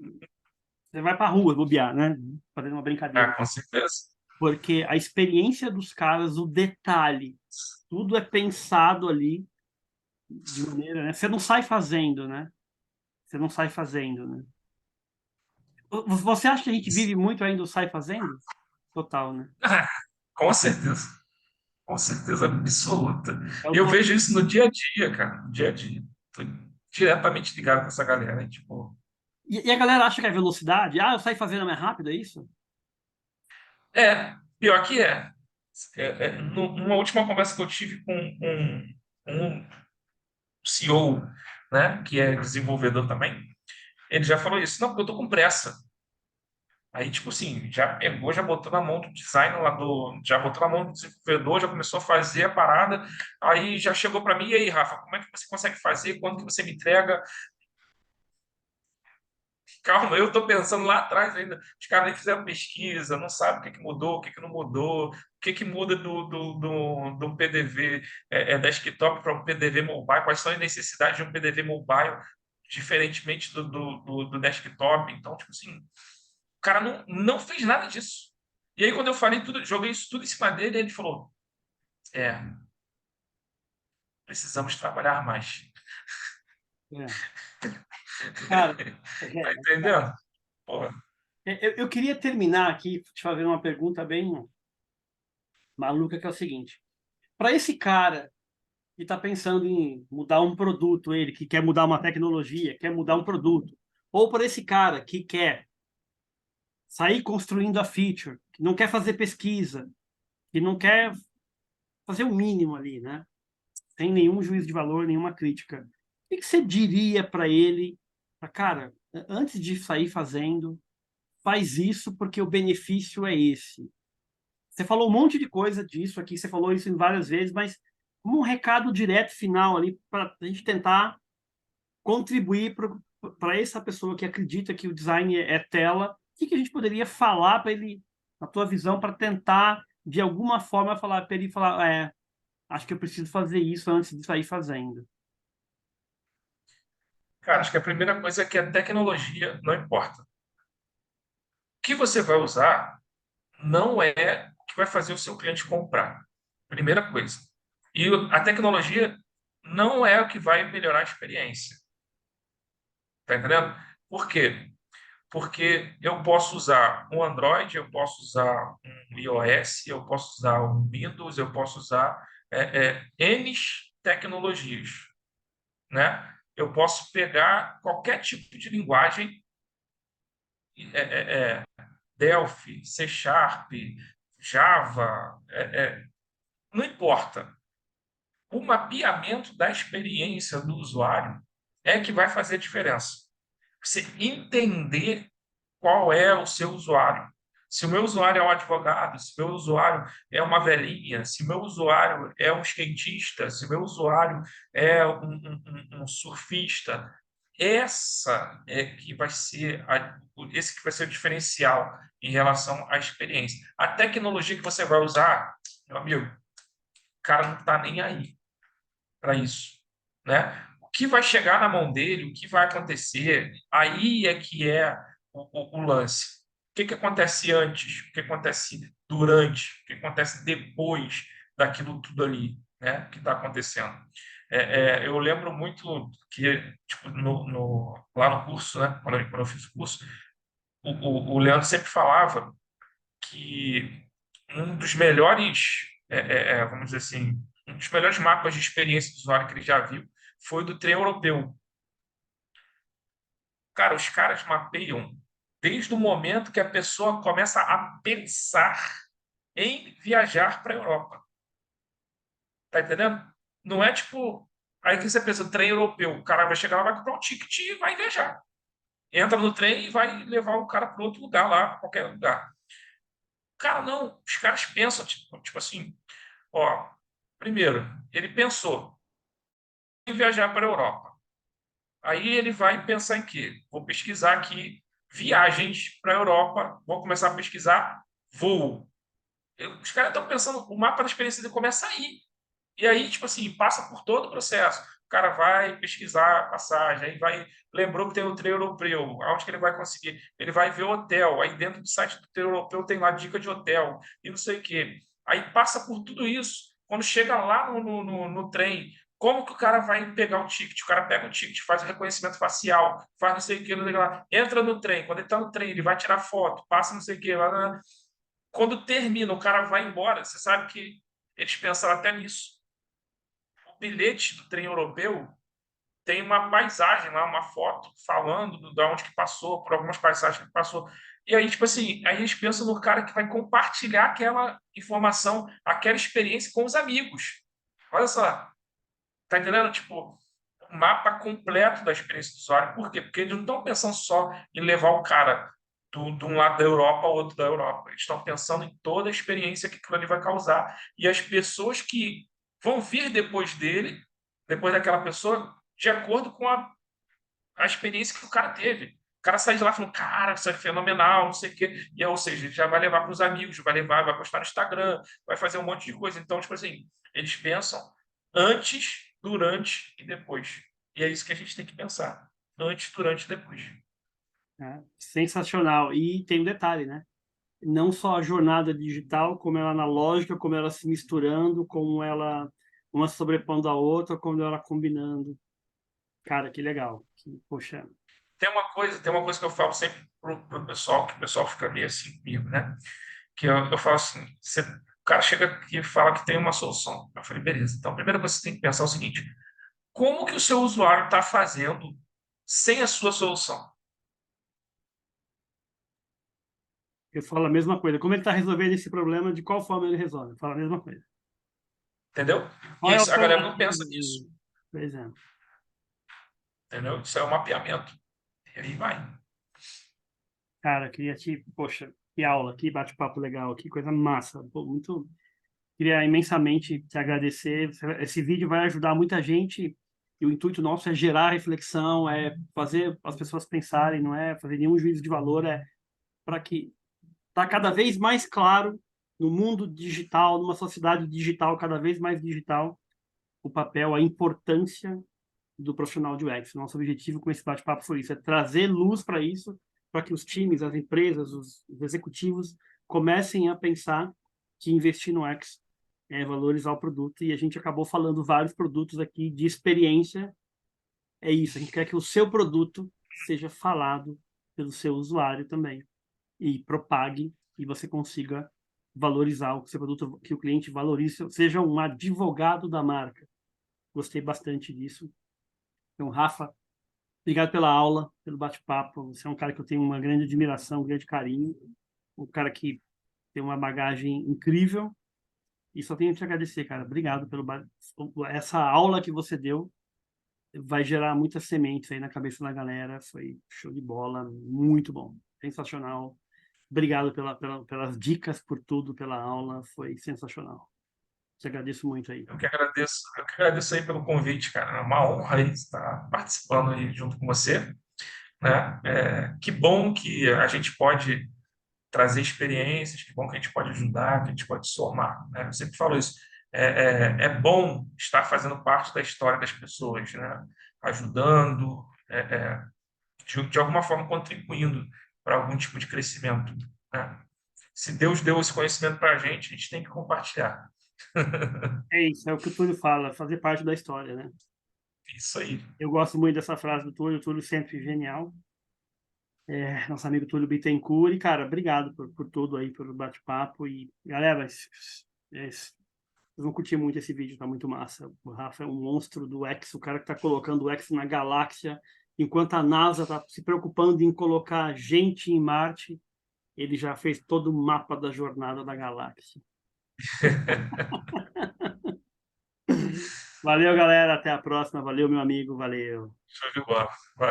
você vai para a rua bobear, né? Fazendo uma brincadeira. Ah, com certeza. Porque a experiência dos caras, o detalhe, tudo é pensado ali de maneira, né? Você não sai fazendo, né? Você não sai fazendo, né? Você acha que a gente vive muito ainda o sai fazendo? Total, né? Ah, com certeza. Com certeza absoluta. É o Eu to... vejo isso no dia a dia, cara. No dia a dia. Tô diretamente ligado com essa galera. Tipo, e a galera acha que é velocidade? Ah, eu saio fazendo mais rápido, é isso? pior que é. Numa última conversa que eu tive com um CEO, né, que é desenvolvedor também, ele já falou isso. Não, porque eu tô com pressa. Aí, tipo assim, já pegou, já botou na mão do designer lá já botou na mão do desenvolvedor, já começou a fazer a parada. Aí já chegou para mim, e aí, Rafa, como é que você consegue fazer? Quando que você me entrega? Calma, eu estou pensando lá atrás ainda. Os caras nem fizeram pesquisa, não sabem o que que mudou, o que que não mudou, o que que muda do PDV desktop para um PDV mobile, quais são as necessidades de um PDV mobile, diferentemente do desktop. Então, tipo assim, o cara não fez nada disso. E aí, quando eu falei tudo, joguei isso tudo em cima dele, ele falou: É, precisamos trabalhar mais. É. Cara, Tá entendendo? Pô, eu queria terminar aqui te fazer uma pergunta bem maluca, que é o seguinte. Para esse cara que está pensando em mudar um produto, ele que quer mudar uma tecnologia, quer mudar um produto, ou para esse cara que quer sair construindo a feature, que não quer fazer pesquisa, que não quer fazer o mínimo ali, né? Sem nenhum juízo de valor, nenhuma crítica. O que você diria para ele? Cara, antes de sair fazendo, faz isso porque o benefício é esse. Você falou um monte de coisa disso aqui, você falou isso em várias vezes, mas como um recado direto final ali para a gente tentar contribuir para essa pessoa que acredita que o design é tela, o que a gente poderia falar para ele, na tua visão, para tentar de alguma forma falar para ele falar, acho que eu preciso fazer isso antes de sair fazendo. cara, acho que a primeira coisa é que a tecnologia não importa. O que você vai usar não é o que vai fazer o seu cliente comprar. Primeira coisa. E a tecnologia não é o que vai melhorar a experiência. Tá entendendo? Por quê? Porque eu posso usar um Android, eu posso usar um iOS, eu posso usar um Windows, eu posso usar N tecnologias, né? Eu posso pegar qualquer tipo de linguagem, é, é, é, Delphi, C Sharp, Java, não importa. O mapeamento da experiência do usuário é que vai fazer a diferença. Você entender qual é o seu usuário. Se o meu usuário é um advogado, se o meu usuário é uma velhinha, se o meu usuário é um skatista, se o meu usuário é um surfista, essa é que vai ser esse que vai ser o diferencial em relação à experiência. A tecnologia que você vai usar, meu amigo, o cara não está nem aí para isso, né? O que vai chegar na mão dele, o que vai acontecer, aí é que é o lance. O que acontece antes, o que acontece durante, o que acontece depois daquilo tudo ali, né? Que está acontecendo. Eu lembro muito que, tipo, lá no curso, né? Quando eu fiz o curso, o Leandro sempre falava que um dos melhores, vamos dizer assim, um dos melhores mapas de experiência do usuário que ele já viu foi o do trem europeu. Cara, os caras mapeiam desde o momento que a pessoa começa a pensar em viajar para a Europa. Tá entendendo? Não é tipo. Aí que você pensa, trem europeu, o cara vai chegar lá, vai comprar um ticket e vai viajar. Entra no trem e vai levar o cara para outro lugar lá, qualquer lugar. Cara, não. Os caras pensam, tipo assim, ó, primeiro, ele pensou em viajar para a Europa. Aí ele vai pensar em quê? Vou pesquisar aqui viagens para a Europa, vou começar a pesquisar voo. Os caras estão pensando, o mapa da experiência dele começa aí. E aí, tipo assim, passa por todo o processo. O cara vai pesquisar a passagem, aí vai, lembrou que tem o trem europeu, aonde que ele vai conseguir? Ele vai ver hotel, aí dentro do site do trem europeu tem lá dica de hotel, e não sei o quê. Aí passa por tudo isso. Quando chega lá no trem, como que o cara vai pegar o ticket? O cara pega o ticket, faz o reconhecimento facial, faz não sei o que, não sei o que lá, entra no trem. Quando ele está no trem, ele vai tirar foto, passa não sei o que lá. Quando termina, o cara vai embora. Você sabe que eles pensaram até nisso. O bilhete do trem europeu tem uma paisagem lá, uma foto falando de onde que passou, por algumas paisagens que passou. E aí, tipo assim, aí eles pensam no cara que vai compartilhar aquela informação, aquela experiência com os amigos. Olha só, tá entendendo? Tipo, o mapa completo da experiência do usuário. Por quê? Porque eles não estão pensando só em levar o cara de um lado da Europa ao outro da Europa. Eles estão pensando em toda a experiência que aquilo ali vai causar. E as pessoas que vão vir depois dele, depois daquela pessoa, de acordo com a experiência que o cara teve. cara sai de lá falando, cara, isso é fenomenal, não sei o quê. E, ou seja, ele já vai levar para os amigos, vai levar, vai postar no Instagram, vai fazer um monte de coisa. Então, tipo assim, eles pensam antes, durante e depois. E é isso que a gente tem que pensar. Antes, durante e depois. né? Sensacional. E tem um detalhe, né? Não só a jornada digital, como ela analógica, como ela se misturando, como ela uma sobrepondo a outra, como ela combinando. Cara, que legal. Poxa, Tem uma coisa que eu falo sempre pro pessoal, que o pessoal fica meio assim comigo, né? Que eu falo assim, o cara chega aqui e fala que tem uma solução. Eu falei, beleza. Então, a primeira coisa que você tem que pensar é o seguinte, como que o seu usuário está fazendo sem a sua solução? eu falo a mesma coisa. Como ele está resolvendo esse problema, de qual forma ele resolve? Eu falo a mesma coisa. Entendeu? Qual E é a isso, a galera não alternativa? pensa nisso. Por exemplo. Entendeu? Isso é um mapeamento. E aí vai. Cara, queria te... Poxa, que aula, que bate-papo legal, que coisa massa. Pô, muito... Queria imensamente te agradecer. Esse vídeo vai ajudar muita gente e o intuito nosso é gerar reflexão, é fazer as pessoas pensarem, não é fazer nenhum juízo de valor, é para que está cada vez mais claro no mundo digital, numa sociedade digital cada vez mais digital, o papel, a importância do profissional de UX. Nosso objetivo com esse bate-papo foi isso, é trazer luz para isso, para que os times, as empresas, os executivos comecem a pensar que investir no UX é valorizar o produto. E a gente acabou falando vários produtos aqui de experiência. É isso, a gente quer que o seu produto seja falado pelo seu usuário também e propague e você consiga valorizar o seu produto, que o cliente valorize, seja um advogado da marca. Gostei bastante disso. Então, Rafa, obrigado pela aula, pelo bate-papo. Você é um cara que eu tenho uma grande admiração, um grande carinho. Um cara que tem uma bagagem incrível. E só tenho que te agradecer, cara. Obrigado pelo essa aula que você deu. Vai gerar muitas sementes aí na cabeça da galera. Foi show de bola, muito bom, sensacional. Obrigado pelas dicas, por tudo, pela aula. Foi sensacional. Te agradeço muito aí. Eu que agradeço aí pelo convite, cara. É uma honra aí estar participando aí junto com você, né? Que bom que a gente pode trazer experiências, que bom que a gente pode ajudar, que a gente pode somar, né? Eu sempre falo isso. É bom estar fazendo parte da história das pessoas, né? Ajudando, de alguma forma contribuindo para algum tipo de crescimento, né? Se Deus deu esse conhecimento para a gente tem que compartilhar. É isso, é o que o Túlio fala, fazer parte da história, né? Isso aí. Eu gosto muito dessa frase do Túlio, o Túlio sempre genial. Nosso amigo Túlio Bittencourt. E, cara, obrigado por tudo aí, pelo bate-papo. E, galera, vocês vão curtir muito esse vídeo, tá muito massa. O Rafa é um monstro do X, o cara que tá colocando o X na galáxia, enquanto a NASA tá se preocupando em colocar gente em Marte, ele já fez todo o mapa da jornada da galáxia. Valeu, galera. Até a próxima. Valeu, meu amigo. Valeu. Show de bola. Valeu.